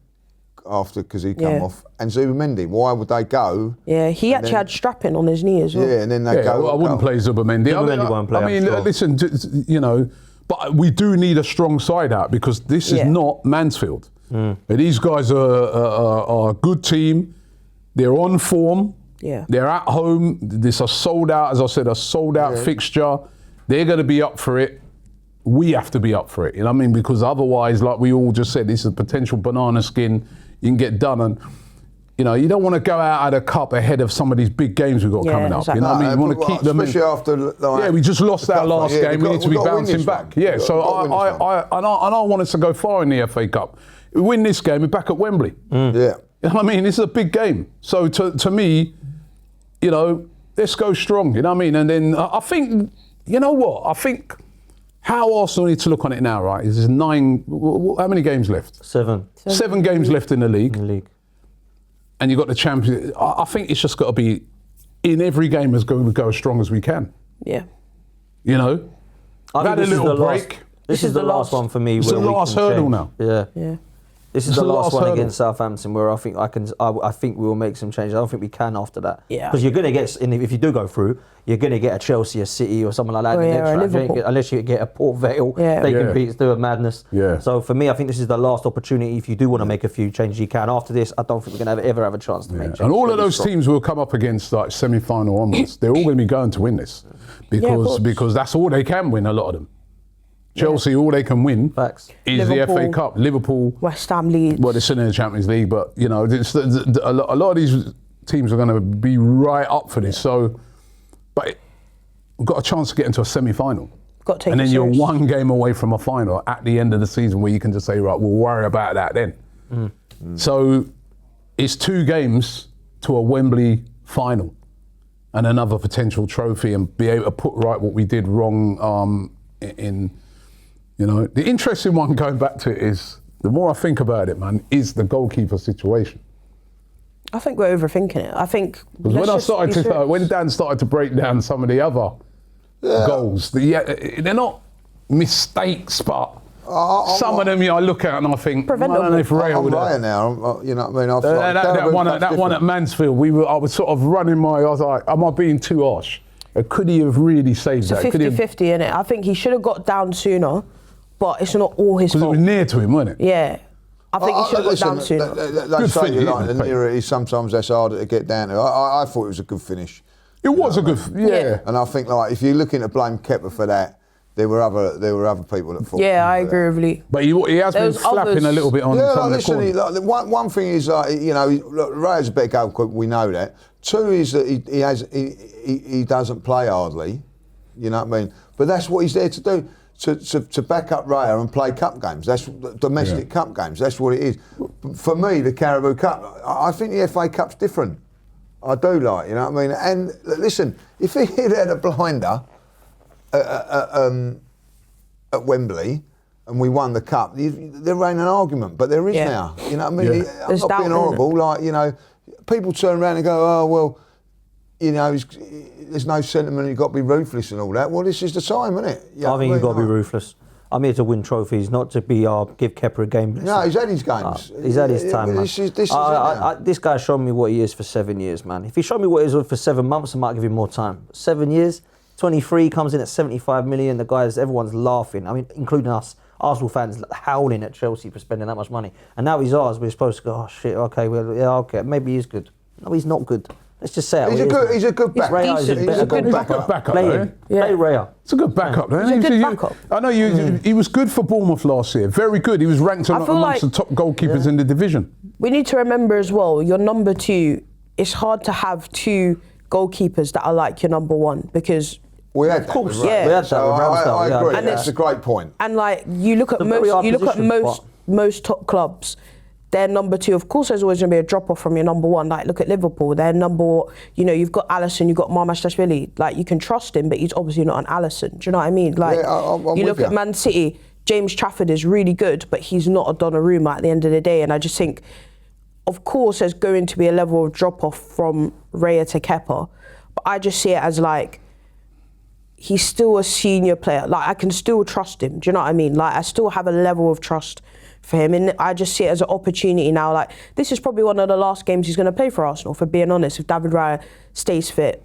I: after because he come off, and Zubimendi. Why would they go?
E: Yeah, he actually had strapping on his knee as well.
I: Yeah, and then they go.
B: I wouldn't play Zubimendi.
C: Zubimendi won't play,
B: I mean,
C: I'm sure.
B: listen, you know, but we do need a strong side out because this is not Mansfield. These guys are a good team. They're on form.
E: Yeah.
B: They're at home. This a sold out, as I said, a sold out fixture. They're going to be up for it. We have to be up for it. You know what I mean? Because otherwise, like we all just said, this is a potential banana skin. You can get done, and you know you don't want to go out of the cup ahead of some of these big games we've got coming up.
E: Exactly.
B: You know what I mean? You want to keep them.
I: Especially after. Like,
B: We just lost our last game. We need to be bouncing back. Yeah, so I want us to go far in the FA Cup. We win this game, we're back at Wembley.
I: Yeah.
B: You know what I mean? This is a big game. So to me, you know, let's go strong. You know what I mean? And then I think, you know what? I think how Arsenal need to look on it now, right? Is there's 9. How many games left?
C: 7.
B: 7 games left in the league. And you've got the Champions. I think it's just got to be in every game as go as strong as we can.
E: Yeah.
B: You know,
C: I think
B: had a little break.
C: This is the last one for me.
B: It's the last hurdle now.
C: Yeah. This is the last one against Southampton where I think I think we will make some changes. I don't think we can after that.
E: Yeah.
C: Because you're going to get, if you do go through, you're going to get a Chelsea, a City, or someone like that. in the next round.
E: Liverpool.
C: Unless you get a Port Vale, they can beat through a madness.
B: Yeah.
C: So for me, I think this is the last opportunity. If you do want to make a few changes, you can. After this, I don't think we're going to ever have a chance to make changes.
B: And all of those teams will come up against like semi-final onwards. They're all going to be going to win this because that's all they can win. A lot of them. Chelsea, all they can win is the FA Cup. Liverpool,
E: West Ham, Leeds.
B: Well, they're still in the Champions League, but you know, a lot of these teams are going to be right up for this. So, but we've got a chance to get into a semi-final.
E: Got to take
B: and then
E: it
B: you're
E: serious.
B: one game away from a final at the end of the season where you can just say, right, we'll worry about that then. So, it's 2 games to a Wembley final and another potential trophy and be able to put right what we did wrong in. You know, the interesting one going back to it is, the more I think about it, man, is the goalkeeper situation.
E: I think we're overthinking it. I think
B: when Dan started to break down some of the other goals, they're not mistakes, but some of them I look at and I think,
E: preventable.
B: If Raya
I: I'm
B: would
I: right now. You know what I mean?
B: that one at Mansfield, I was sort of running I was like, am I being too harsh? Could he have really saved that?
E: It's a 50-50, innit? I think he should have got down sooner, but it's not all his
B: Because it
E: fault.
B: was near to him, wasn't it?
E: Yeah. I think he should have got down sooner.
I: They say the nearer it is, sometimes that's harder to get down to. I thought it was a good finish.
B: It was a good,
I: And I think if you're looking to blame Kepa for that, there were other people that thought.
E: Yeah, I agree with Lee.
B: But he has been flapping a little bit on some of the corners.
I: One thing is, Raya's a better goalkeeper, we know that. 2 is that he doesn't play hardly, you know what I mean? But that's what he's there to do, to back up Raya and play cup games. That's domestic cup games, that's what it is. For me, the Carabao Cup, I think the FA Cup's different. I do you know what I mean? And listen, if he had a blinder at Wembley and we won the cup, there ain't an argument, but there is now. You know what I mean? I'm not being horrible. People turn around and go, oh, well, there's no sentiment, you've got to be ruthless and all that. Well, this is the time, isn't it?
C: I think you've got to be ruthless. I'm here to win trophies, not to be give Kepa a game.
I: No, he's had his games.
C: He's had his time, man. This guy's shown me what he is for 7 years, man. If he showed me what he is for 7 months, I might give him more time. 7 years, 23, comes in at 75 million. The guys, everyone's laughing. I mean, including us. Arsenal fans howling at Chelsea for spending that much money. And now he's ours, we're supposed to go, oh shit, okay, well, yeah, okay, maybe he's good. No, he's not good. Let's just say it.
I: He's a good backup.
E: He's a good
B: backup.
C: Play him. Play Raya.
B: It's a good backup, though.
E: He's a good backup.
B: I know he was good for Bournemouth last year. Very good. He was ranked amongst the top goalkeepers in the division.
E: We need to remember as well, your number 2, it's hard to have 2 goalkeepers that are like your number 1 because...
I: We had that.
C: We had that with Ramsdale.
I: I agree.
E: And
I: That's a great point.
E: And like you look at most top clubs, They're number 2. Of course, there's always going to be a drop off from your number 1. Like, look at Liverpool. They're you've got Alisson, you've got Marmashashvili. Like, you can trust him, but he's obviously not an Alisson. Do you know what I mean? Like,
I: I'm
E: you
I: with
E: look at Man City, James Trafford is really good, but he's not a Donnarumma at the end of the day. And I just think, of course, there's going to be a level of drop off from Raya to Kepa. But I just see it as like, he's still a senior player. Like, I can still trust him. Do you know what I mean? Like, I still have a level of trust for him. And I just see it as an opportunity now. Like, this is probably one of the last games he's going to play for Arsenal, for being honest, if David Raya stays fit,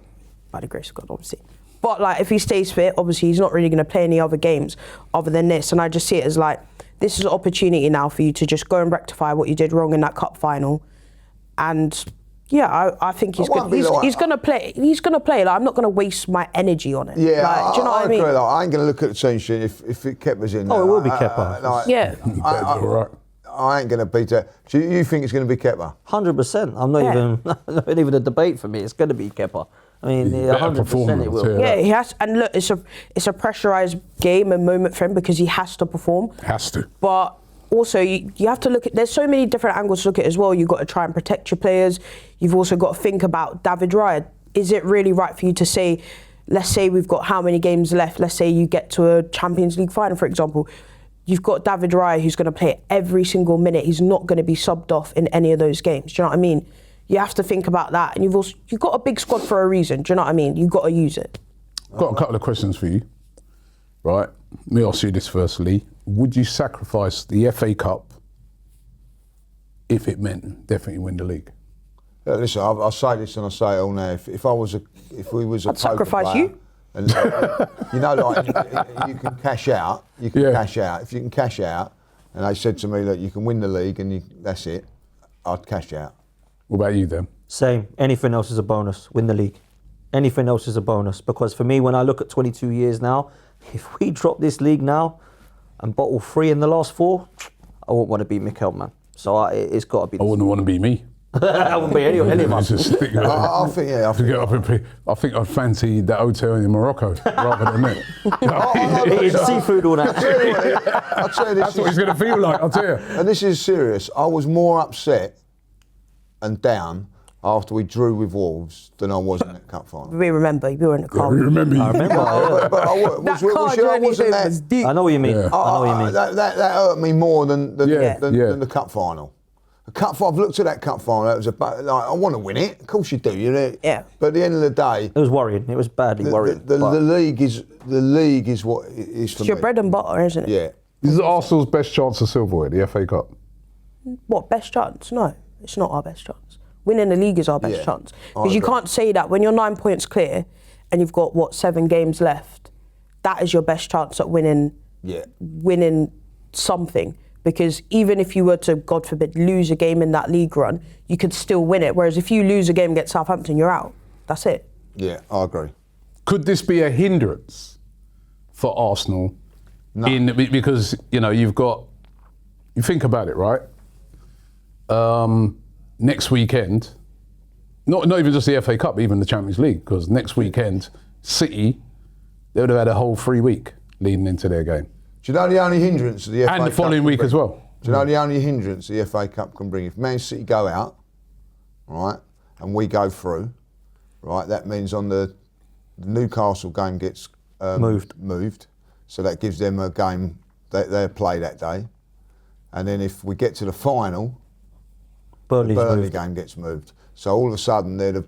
E: by the grace of God, obviously. But, like, if he stays fit, obviously he's not really going to play any other games other than this. And I just see it as, like, this is an opportunity now for you to just go and rectify what you did wrong in that cup final. And yeah, I think he's good. He's going to play. He's going to play. Like, I'm not going to waste my energy on it.
I: Yeah,
E: like, do you know what I mean?
I: agree. Like, I ain't going to look at the team sheet if it Kepa's in there.
C: Oh, it will be Kepa.
E: Yeah.
I: I ain't going to beat it. Do you think it's going to be Kepa?
C: 100%. I'm not even a debate for me. It's going to be Kepa. I mean, 100% it will.
E: Yeah, he has. And look, it's a pressurised game and moment for him because he has to perform.
B: Has to.
E: But also, you have to look at, there's so many different angles to look at as well. You've got to try and protect your players. You've also got to think about David Raya. Is it really right for you to say, let's say we've got how many games left? Let's say you get to a Champions League final, for example. You've got David Raya who's going to play every single minute. He's not going to be subbed off in any of those games. Do you know what I mean? You have to think about that. And you've got a big squad for a reason. Do you know what I mean? You've got to use it.
B: I've got a couple of questions for you. Right. Let me ask you this firstly. Would you sacrifice the FA Cup if it meant definitely win the league?
I: Listen, I'll say this and I'll say it all now. If we was a
E: I'd sacrifice
I: player,
E: you.
I: And you know, like you can cash out. You can cash out. If you can cash out, and they said to me, look, you can win the league and that's it, I'd cash out.
B: What about you then?
C: Same. Anything else is a bonus. Win the league. Anything else is a bonus. Because for me, when I look at 22 years now, if we drop this league now and bottle 3 in the last 4, I won't want to beat Mikel, man. So it's got to be.
B: I wouldn't want to be me.
C: I wouldn't be any of us.
I: I
B: think I'd fancy that hotel in Morocco rather than that.
C: Eating seafood all that.
I: I'll tell you this.
B: That's what he's going to feel like, I'll tell you.
I: And this is serious. I was more upset and down after we drew with Wolves than I was in that cup final.
E: We remember, you were in the car.
B: We remember you.
C: I remember.
I: But I wasn't that deep.
C: I know what you mean.
B: Yeah.
C: I know what you mean.
I: That hurt me more than
B: Yeah.
I: the cup final. I've looked at that cup final. That was I want to win it. Of course you do.
E: Yeah.
I: But at the end of the day,
C: It was worrying. It was badly worrying.
I: the league is what it is for
E: It's
I: me.
E: your bread and butter, isn't it?
I: Yeah.
B: This is Arsenal's best chance of silverware, the FA Cup.
E: What, best chance? No, it's not our best chance. Winning the league is our best chance.
I: I
E: Because you
I: agree.
E: can't say that when you're 9 points clear and you've got, 7 games left, that is your best chance at winning something. Because even if you were to, God forbid, lose a game in that league run, you could still win it. Whereas if you lose a game against Southampton, you're out. That's it.
I: Yeah, I agree.
B: Could this be a hindrance for Arsenal?
I: No.
B: Because, you think about it, right? Next weekend, not even just the FA Cup, even the Champions League, because next weekend, City, they would have had a whole 3 week leading into their game.
I: Do you know the only hindrance of the FA Cup?
B: And the following week as well.
I: Do you know the only hindrance the FA Cup can bring? If Man City go out, right, and we go through, right, that means on the Newcastle game gets moved. So that gives them a game that they play that day. And then if we get to the final, the Burnley game gets moved. So all of a sudden they'd be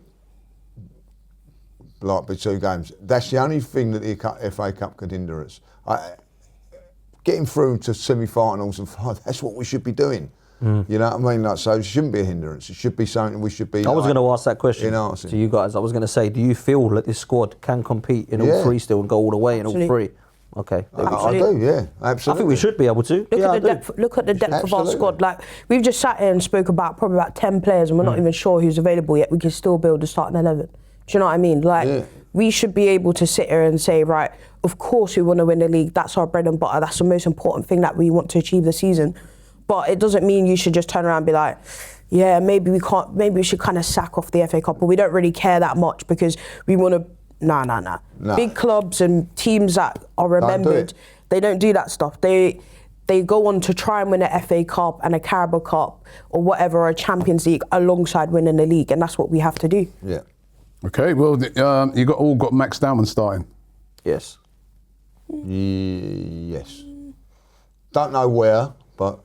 I: 2 games. That's the only thing that the FA Cup could hinder us. Getting through to semi-finals and that's what we should be doing. You know what I mean? So it shouldn't be a hindrance. It should be something we should be.
C: I was going to ask that question to you guys. I was going to say, do you feel that this squad can compete in all 3 still and go all the way in all 3? Okay.
I: I do, yeah, absolutely.
C: I think we should be able to.
E: Look at the depth of our squad. Like, we've just sat here and spoke about probably about 10 players and we're not even sure who's available yet. We can still build a starting 11. Do you know what I mean? Like, we should be able to sit here and say, right, of course we want to win the league. That's our bread and butter. That's the most important thing that we want to achieve this season. But it doesn't mean you should just turn around and be like, yeah, maybe we should kind of sack off the FA Cup, but we don't really care that much because we want to. Nah. Big clubs and teams that are remembered, they don't do that stuff. They they go on to try and win a FA Cup and a Carabao Cup or whatever, or a Champions League alongside winning the league, and that's what we have to do.
I: Yeah.
B: Okay, well, you got Max Dowman starting.
C: Yes.
I: Yes. Don't know where, but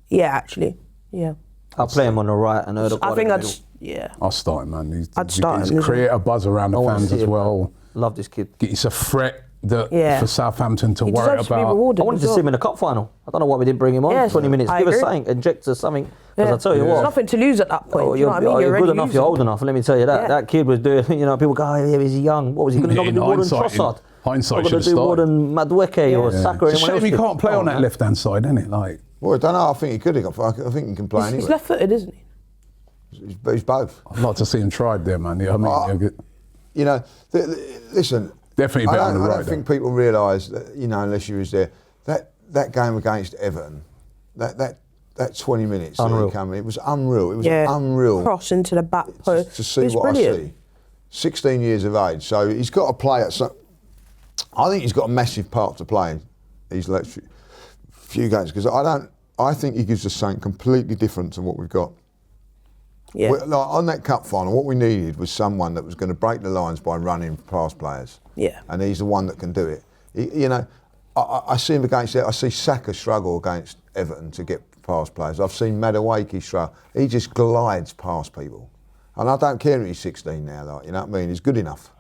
E: Yeah, actually, yeah.
C: I'll play him on the right and Odegaard
E: I think
C: in the
E: I'd,
C: middle.
E: yeah.
B: I'll start him, man.
E: I'd start
B: he's
E: him as
B: create a buzz around the
C: I wanna
B: fans
C: see
B: as
C: him,
B: well.
C: man. Love this kid.
B: It's a threat that
E: Yeah.
B: for Southampton to
E: He
B: worry
E: deserves to be
B: about.
E: rewarded.
C: I wanted
E: as
C: to
E: well.
C: see him in the cup final. I don't know why we didn't bring him on
E: Yes,
C: 20 minutes.
E: I
C: Give us
E: agree.
C: something, inject us something. Because I tell you
E: There's
C: what,
E: nothing to lose at that point.
C: oh,
E: do you know what I mean?
C: you're
E: already
C: good enough, you're
E: losing.
C: old enough. Let me tell you that.
E: Yeah.
C: That kid was doing, people go, oh, yeah, he's young. What was he going to
B: In
C: do more than
B: hindsight,
C: Trossard?
B: hindsight
C: Not
B: should
C: going
B: have
C: to do more
B: started.
C: than Madueke or Saka or
B: It's a
C: anyone else.
B: shame he
C: did.
B: can't play on that
C: man.
B: left-hand side, isn't it? Like,
I: well, I don't know. I think he could. I think he can play
E: He's
I: anyway.
E: left-footed, isn't he?
I: He's both.
B: I'd like to see him tried there, man. Yeah, I mean,
I: You know, listen.
B: Definitely better on the
I: I
B: right,
I: don't think people realise that, you know, unless you was there, that game against Everton, that 20 minutes that
C: Unreal.
I: he came in, it was unreal. It was
E: Yeah.
I: unreal
E: Cross into the back post.
I: to see
E: It's
I: what
E: brilliant.
I: I see. 16 years of age, so he's got to play at some. I think he's got a massive part to play in these last few games because I think he gives us something completely different to what we've got.
E: Yeah.
I: Like on that cup final, what we needed was someone that was going to break the lines by running past players.
E: Yeah.
I: And he's the one that can do it. You know, I see him against it. I see Saka struggle against Everton to get past players. I've seen Madueke struggle. He just glides past people. And I don't care if he's 16 now, like, you know what I mean? He's good enough.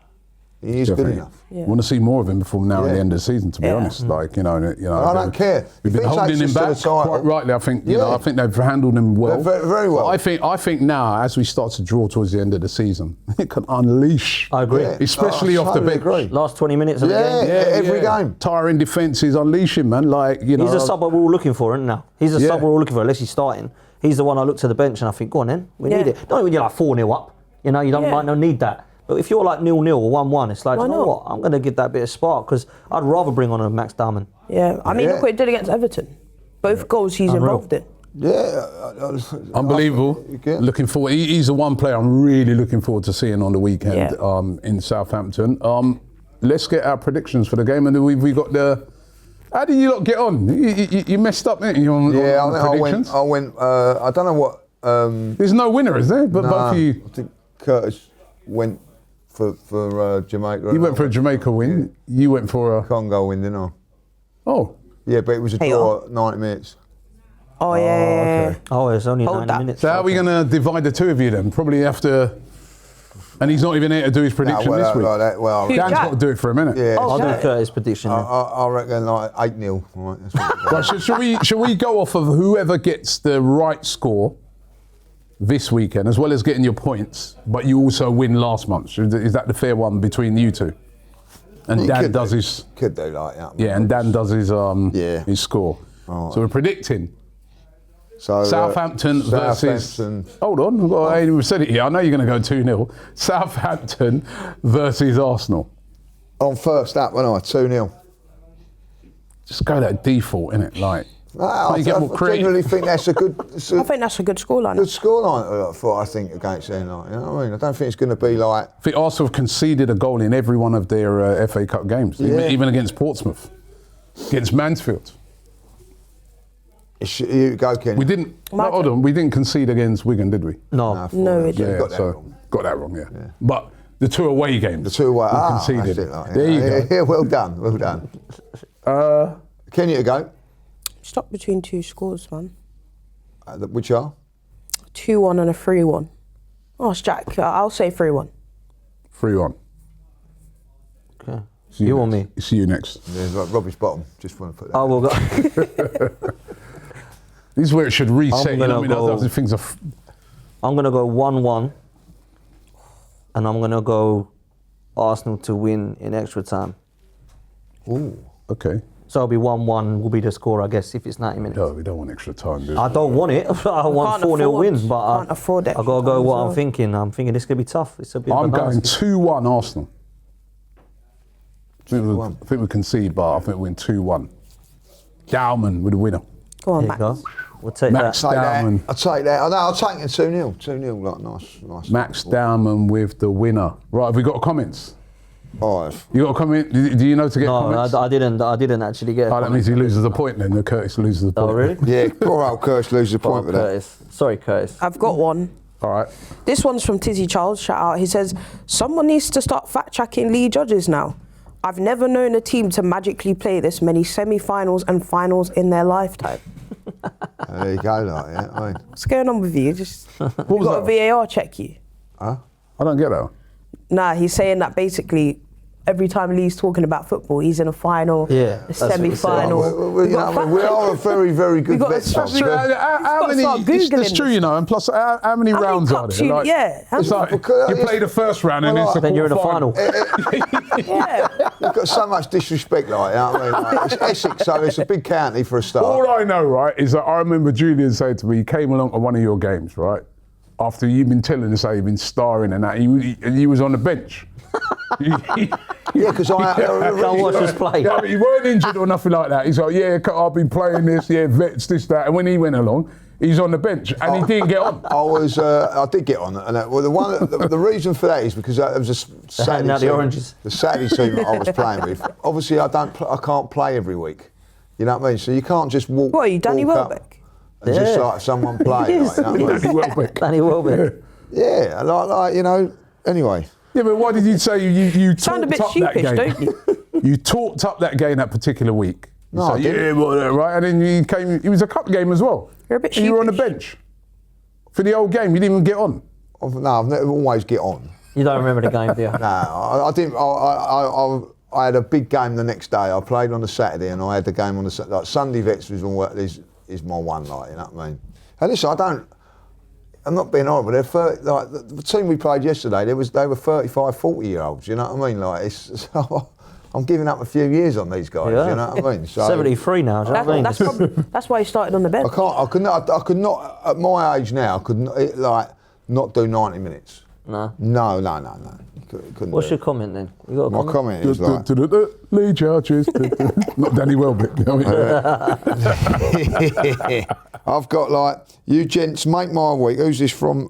I: He is
B: definitely.
I: good enough.
E: Yeah.
B: Want to see more of him before now and
I: Yeah.
B: the end of the season, to be
E: Yeah.
B: honest. Like, you know,
I: I don't care.
B: We've been
I: If he
B: holding
I: takes
B: him
I: us to
B: back
I: the title-
B: quite rightly. I think, you know,
I: Yeah.
B: I think they've handled him well.
I: Very well.
B: But I think now, as we start to draw towards the end of the season, it can unleash.
C: I agree.
I: Yeah.
B: Especially
I: I
B: off the
I: totally
B: bench.
I: agree.
C: Last 20 minutes of the game.
I: Every game.
B: Tiring defences, unleashing, man. Like, you know.
C: He's a sub we're all looking for, isn't now? He's a
B: Yeah.
C: sub we're all looking for, unless he's starting. He's the one I look to the bench and I think, go on then, we
E: Yeah.
C: need it. Not when you're like 4-0 up, you know, you don't
E: Yeah.
C: might not need that. But if you're like 0-0 or 1-1, it's like,
E: Why
C: you know
E: not?
C: what, I'm going to give that bit of spark because I'd rather bring on a Max Dowman.
E: Yeah. I mean,
I: Yeah.
E: look what he did against Everton. Both goals he's
C: Unreal.
E: involved in.
I: Yeah.
B: Unbelievable.
I: Yeah.
B: Looking forward. He's the one player I'm really looking forward to seeing on the weekend
E: Yeah.
B: in Southampton. Let's get our predictions for the game. And we got the. How did you lot get on? You messed up, didn't you? On
I: Yeah,
B: on the predictions?
I: I went. I don't know what.
B: There's no winner, is there? But both of you.
I: I think Curtis went for Jamaica.
B: You went for a Jamaica win. You went for a.
I: Congo win, didn't I?
B: Oh.
I: Yeah, but it was a
E: Hey,
I: draw at 90 minutes.
E: Oh, yeah.
C: Oh, it's only
E: Hold
C: 90
E: that.
C: minutes.
B: So how are we going to divide the two of you then? Probably have to. And he's not even here to do his prediction
I: well,
B: this week.
I: like that, well,
E: Who-
B: Dan's
E: Jack?
B: got to do it for a minute.
I: yeah.
C: I'll
E: Okay.
C: do Curtis' prediction. then.
I: I reckon like 8-0. Right, that's what it
B: Right, shall we go off of whoever gets the right score this weekend, as well as getting your points, but you also win last month? Is that the fair one between you two? And
I: You
B: Dan
I: could
B: does
I: do.
B: his
I: Could do like that.
B: yeah, and Dan does his
I: Yeah.
B: his score.
I: All right.
B: So we're predicting
I: So
B: Southampton versus.
I: Southampton.
B: Hold on, I ain't even said it here. I know you're going to go 2-0. Southampton versus Arsenal.
I: On first up, when I 2-0.
B: Just go that default, innit? Like,
I: I
B: you get more creative.
I: genuinely think that's a good. It's a
E: I think that's a good scoreline.
I: good scoreline for I think against them. Like, you know what I mean? I don't think it's going to be like.
B: I think Arsenal have conceded a goal in every one of their FA Cup games, even against Portsmouth, against Mansfield.
I: You go, Ken.
B: We didn't. No, hold on, we didn't concede against Wigan, did we?
C: No.
E: No, we didn't.
I: Got that wrong.
B: got that wrong. Yeah. But the two away games,
I: The two away.
B: we conceded.
I: That's it, like,
B: There you go.
I: Yeah, well done. Well done. Ken, you to go.
E: Stuck between two scores, man.
I: Which are?
E: 2-1 and a 3-1. Oh, it's Jack. I'll say 3-1.
B: 3-1.
C: Okay.
B: See
C: You or
B: next.
C: me?
B: See you next.
I: There's like Robbie's bottom. Just want to put that.
C: I will go.
B: This is where it should reset.
C: I'm
B: You know,
C: gonna go-
B: those things are.
C: I'm going to go 1-1 and I'm going to go Arsenal to win in extra time.
I: Ooh.
B: Okay.
C: So it'll be 1-1 will be the score, I guess, if it's 90 minutes.
B: No, we don't want extra time, do we?
C: I don't want it. I want
E: can't
C: 4-0
E: afford-
C: win, but
E: can't afford
C: I
E: extra
C: got to go
E: time
C: what
E: as
C: I'm
E: well.
C: thinking. I'm thinking this could be tough. It's a bit
B: I'm
C: of a
B: going
C: nasty.
B: 2-1 Arsenal. I think
I: 2-1.
B: I think we concede, but I think we win 2-1. Dowman with the winner.
E: Go on,
C: There
E: Max.
C: you go. We'll take
B: Max
C: that.
I: Take
B: Dowman.
I: that. I'll take that. I'll take it 2-0. 2-0, like nice.
B: Max Dowman with the winner. Right, have we got comments?
I: 5.
B: You got to come in. Do you know to get
C: No,
B: comments?
C: I didn't actually get.
B: Oh, that means he loses a point then. Curtis loses a point.
C: Oh, really?
I: Yeah, poor old Curtis loses a point with that.
C: Curtis. Sorry, Curtis.
E: I've got one.
B: All right.
E: This one's from Tizzy Charles, shout out. He says, someone needs to start fact-checking league judges now. I've never known a team to magically play this many semi-finals and finals in their lifetime.
I: There you go, like, yeah. I mean,
E: What's going on with you? Just
B: was
E: you got
B: that?
E: a VAR check you?
B: I don't get that.
E: Nah, he's saying that basically every time Lee's talking about football, he's in a final,
C: Yeah,
E: a
C: that's what he said.
E: semi-final.
I: we are a very, very good
E: got
I: vet.
E: to stop
I: Tom.
E: doing-
B: How
E: got to
B: many?
E: start
B: It's
E: Googling
B: true,
E: this.
B: you know. And plus, how many
E: How many
B: rounds are
E: cups
B: there?
E: you- yeah, how
B: It's
E: many-
B: like
I: Because
B: you play the first round and it's the
C: Then you're in the final.
E: Yeah.
I: You've got so much disrespect, like, you know what I mean? Like, it's Essex, so it's a big county for a start.
B: All I know, right, is that I remember Julian saying to me, he came along to one of your games, right? After you've been telling us how you've been starring and that, he was on the bench.
I: Yeah, because
C: Can't watch us play.
B: Yeah, but he weren't injured or nothing like that. He's like, yeah, I've been playing this, yeah, vets, this, that. And when he went along, he's on the bench and he didn't get on.
I: I did get on, and the reason for that is because it was a
C: handing out the
I: Saturday team,
C: oranges.
I: the Saturday team that I was playing with. Obviously, I can't play every week. You know what I mean? So you can't just walk.
E: What are you, Danny
I: walk up
E: Welbeck?
I: And just
C: Yeah.
I: like someone play. Like, you know what I mean?
B: Danny Welbeck.
C: Danny Welbeck.
I: Yeah, like you know. Anyway,
B: Yeah, but why did you say you
E: Sound a
B: talked
E: bit
B: up that
E: sheepish,
B: game?
E: don't you?
B: You talked up that game that particular week. You
I: No, I
B: said,
I: didn't.
B: yeah, well, right, and then you came. It was a cup game as well.
E: You're a bit
B: And you were on the
E: sheepish.
B: bench for the whole game. You didn't even get on.
I: I've never always get on.
C: You don't remember the game, do you?
I: No, I didn't. I had a big game the next day. I played on the Saturday, and I had the game on the like Sunday. Vets was is my one, like, you know what I mean. And listen, I'm not being horrible. They're 30, like the team we played yesterday. They were 35, 40-year-olds. You know what I mean? Like I'm giving up a few years on these guys.
C: Yeah.
I: You know what I mean? So
C: 73 now, do you know what I mean?
E: That's why he started on the bench.
I: I could not at my age now. I could not do 90 minutes.
C: No.
I: No. Couldn't
C: What's
I: do
C: your
I: it.
C: comment then? You got a
I: My
C: comment?
I: comment is like.
B: Lee Charges. Not Danny Welbeck. You know what I mean?
I: I've got like, you gents make my week. Who's this from?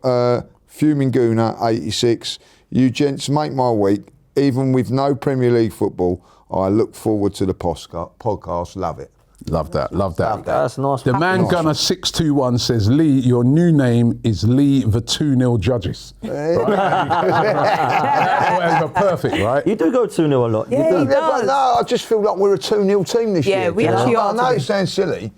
I: Fuming Gooner 86. You gents make my week. Even with no Premier League football, I look forward to the podcast. Love it.
B: Love that.
C: That's nice.
B: The man
I: Nice.
B: Gunner 621 says, Lee, your new name is Lee the 2-0 Judges. That's perfect, right?
C: You do go 2-0 a lot.
E: Yeah,
C: You do.
E: he
I: But
E: does.
I: no, I just feel like we're a 2-0 team this
E: Yeah,
I: year.
E: we
I: do you know?
E: actually
I: I
E: are
I: know
E: today.
I: it sounds silly,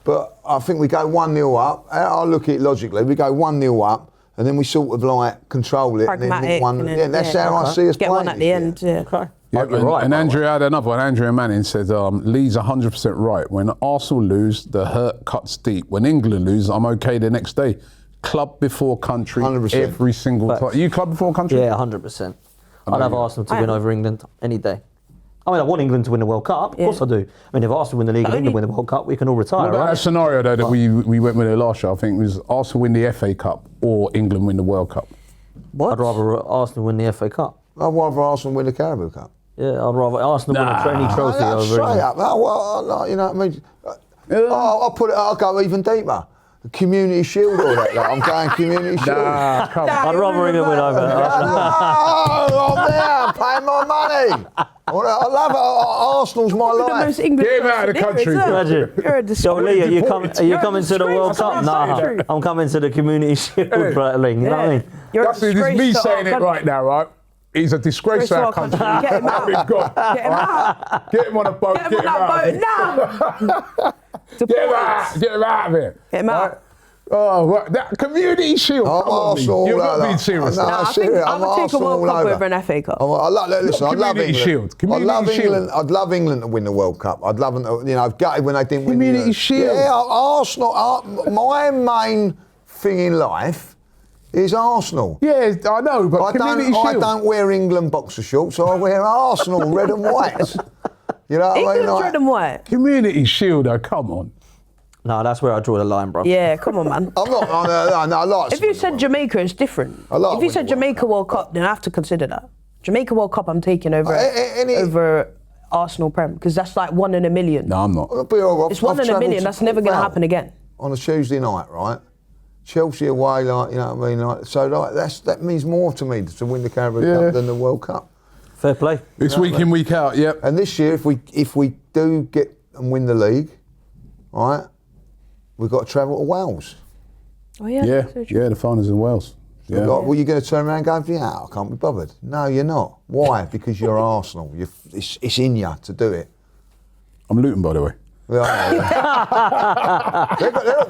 I: but I think we go 1-0 up. I look at it logically. We go 1-0 up, and then we sort of like control it. And then
E: Pragmatic.
I: nick one.
E: and then,
I: Yeah, that's how I see us
E: Get
I: playing
E: one at
I: this
E: the
I: year.
E: end. Yeah.
C: Okay.
B: Yeah,
C: You're right,
B: and
C: by the
B: Andrea had another one. Andrea Manning said, Lee's 100% right. When Arsenal lose, the hurt cuts deep. When England lose, I'm okay the next day. Club before country
I: 100%.
B: every single
C: Facts.
B: time. You club before country?
C: Yeah, 100%. I'd have Arsenal to win over England any day. I mean, I want England to win the World Cup. Of course I do. I mean, if Arsenal win the league and England win the World Cup, we can all retire,
B: What about
C: right?
B: that scenario, though, that we went with it last year? I think it was Arsenal win the FA Cup or England win the World Cup.
E: What?
C: I'd rather Arsenal win the FA Cup.
I: I'd rather Arsenal win the Carabao Cup.
C: Yeah, I'd rather Arsenal win any trophy over
I: Straight
C: England.
I: up. You know what I mean? I'll go even deeper. The Community Shield or that. Like, I'm going Community Shield.
B: Come on.
C: I'd rather England win over Arsenal.
I: No, I'm there. I'm paying my money. I love it. Arsenal's my
E: The
I: life.
E: most English
B: Get him out of the
E: person
B: country.
E: there is,
C: Imagine.
E: You're a
C: So Lee, are you
E: disgrace.
C: coming to the World Cup? Nah, I'm coming to the Community Shield battling. You know what I mean?
E: You're a
B: That's it, it's
E: disgrace
B: me
E: to our
B: saying it
E: country.
B: right now, right? He's a disgrace to our country.
E: Get him out.
B: We've got-
E: Get him out.
B: Get him on a boat.
E: Get him on that boat now.
B: Get him out. Get him out of here.
E: Get him out.
B: Right? Oh, right. That Community Shield.
I: I'm
B: Come on, Lee.
I: Arsenal.
B: You're
I: all
B: not being
I: that.
B: serious.
I: No,
B: now.
E: I think
I: serious.
E: I
I: I'm
E: would take a
I: Arsenal
E: World Cup
I: all over.
E: over an FA Cup.
I: Listen, I love
B: Community
I: England.
B: Shield. Community
I: I love
B: Shield.
I: England. I'd love England to win the World Cup. I'd love them to, I've gutted when they didn't win.
B: Community Shield.
I: Yeah, Arsenal. My main thing in life is Arsenal.
B: Yeah, I know, but
I: I
B: Community
I: don't, I
B: Shield.
I: don't wear England boxer shorts. I wear Arsenal red and white. You know what I mean?
E: England's
I: Like-
E: red and white.
B: Community Shield, though, come on.
C: No, that's where I draw the line, bro.
E: Yeah, come on, man.
I: I'm not. I like.
E: If you said Jamaica, it's different.
I: I like
E: If you
I: winning
E: said Jamaica World Cup, then I have to consider that. Jamaica World Cup, I'm taking over over Arsenal Prem because that's like 1 in a million.
B: No, I'm not.
E: It's 1 in a million. That's never going to happen again.
I: On a Tuesday night, right? Chelsea away, like, you know what I mean? Like, so like, that means more to me to win the Carabao Cup than the World Cup.
C: Fair play.
B: It's week in, week out, yep.
I: And this year, if we do get and win the league, all right, we've got to travel to Wales.
E: Oh yeah.
B: Yeah,
E: so true.
B: yeah, the finals in Wales. Yeah.
I: Like, well, you're going to turn around and go, yeah, I can't be bothered. No, you're not. Why? Because you're Arsenal. It's in you to do it.
B: I'm Luton, by the way.
I: They're at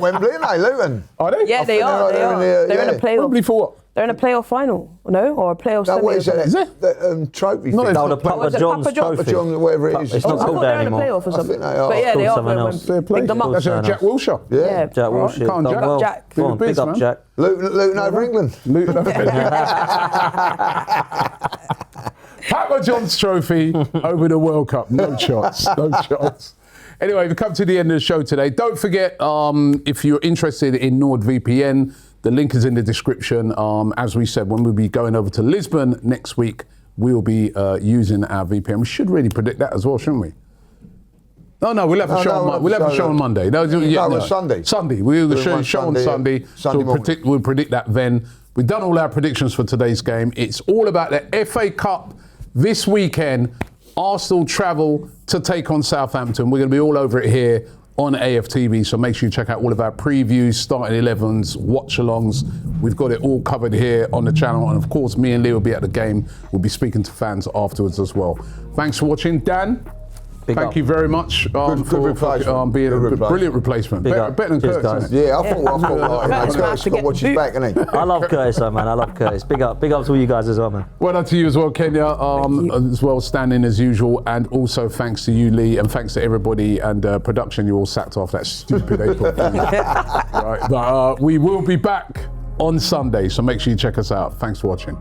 I: Wembley, aren't they, Luton?
B: Are they?
E: Yeah, they are. They're in a playoff.
B: Wembley for what?
E: They're in a playoff final, no, or a playoff
I: No,
E: semi.
I: what is
E: or
I: it?
E: something.
I: The trophy
B: No,
I: thing.
C: No, the Papa
E: Was it
C: John's
E: Papa John's?
C: trophy.
I: Papa John, whatever it is.
C: It's
E: I
C: not
E: thought
C: called
E: they
C: that
E: were in a
C: anymore.
E: playoff or
I: I think
E: something.
I: they are.
E: But yeah,
C: Called
E: they are.
C: something
E: They're
C: else.
B: Fair play.
E: Pick them up.
B: That's
C: Called
B: Jack
C: something
B: Wilshere.
I: Yeah.
C: Jack Wilshere.
B: Come on,
C: done
B: Jack.
C: well.
E: Jack.
C: Go on,
B: Big
C: big up,
B: man.
C: Jack.
I: Luton over England.
B: Luton. Papa John's trophy over the World Cup. No chance. No chance. Anyway, we've come to the end of the show today. Don't forget, if you're interested in NordVPN, the link is in the description. As we said, when we'll be going over to Lisbon next week, we'll be using our VPN. We should really predict that as well, shouldn't we? No, we'll have a show. We'll have a show on Monday. No,
I: it's Sunday.
B: Sunday. We'll
I: We'll
B: show
I: run
B: on Sunday.
I: Sunday morning.
B: We'll predict that then. We've done all our predictions for today's game. It's all about the FA Cup this weekend. Arsenal travel to take on Southampton. We're going to be all over it here on AFTV, so make sure you check out all of our previews, starting 11s, watch-alongs. We've got it all covered here on the channel, and of course, me and Lee will be at the game. We'll be speaking to fans afterwards as well. Thanks for watching, Dan. Thank you very much for
I: replacement.
B: being
I: Good
B: a
I: replacement.
B: brilliant replacement.
C: Up.
B: Better than
C: Cheers,
B: Curtis,
C: guys.
B: isn't it?
I: Yeah, I thought
E: Curtis
I: Curtis
E: to
I: got
E: get
I: watch his
E: boot.
I: back, hasn't he?
C: I love Curtis, though, man. I love Curtis. Big up to all you guys as well, man.
B: Well done to you as well, Kenya, as well, standing as usual, and also thanks to you, Lee, and thanks to everybody and production. You all sacked off that stupid April thing. Right, but we will be back on Sunday, so make sure you check us out. Thanks for watching.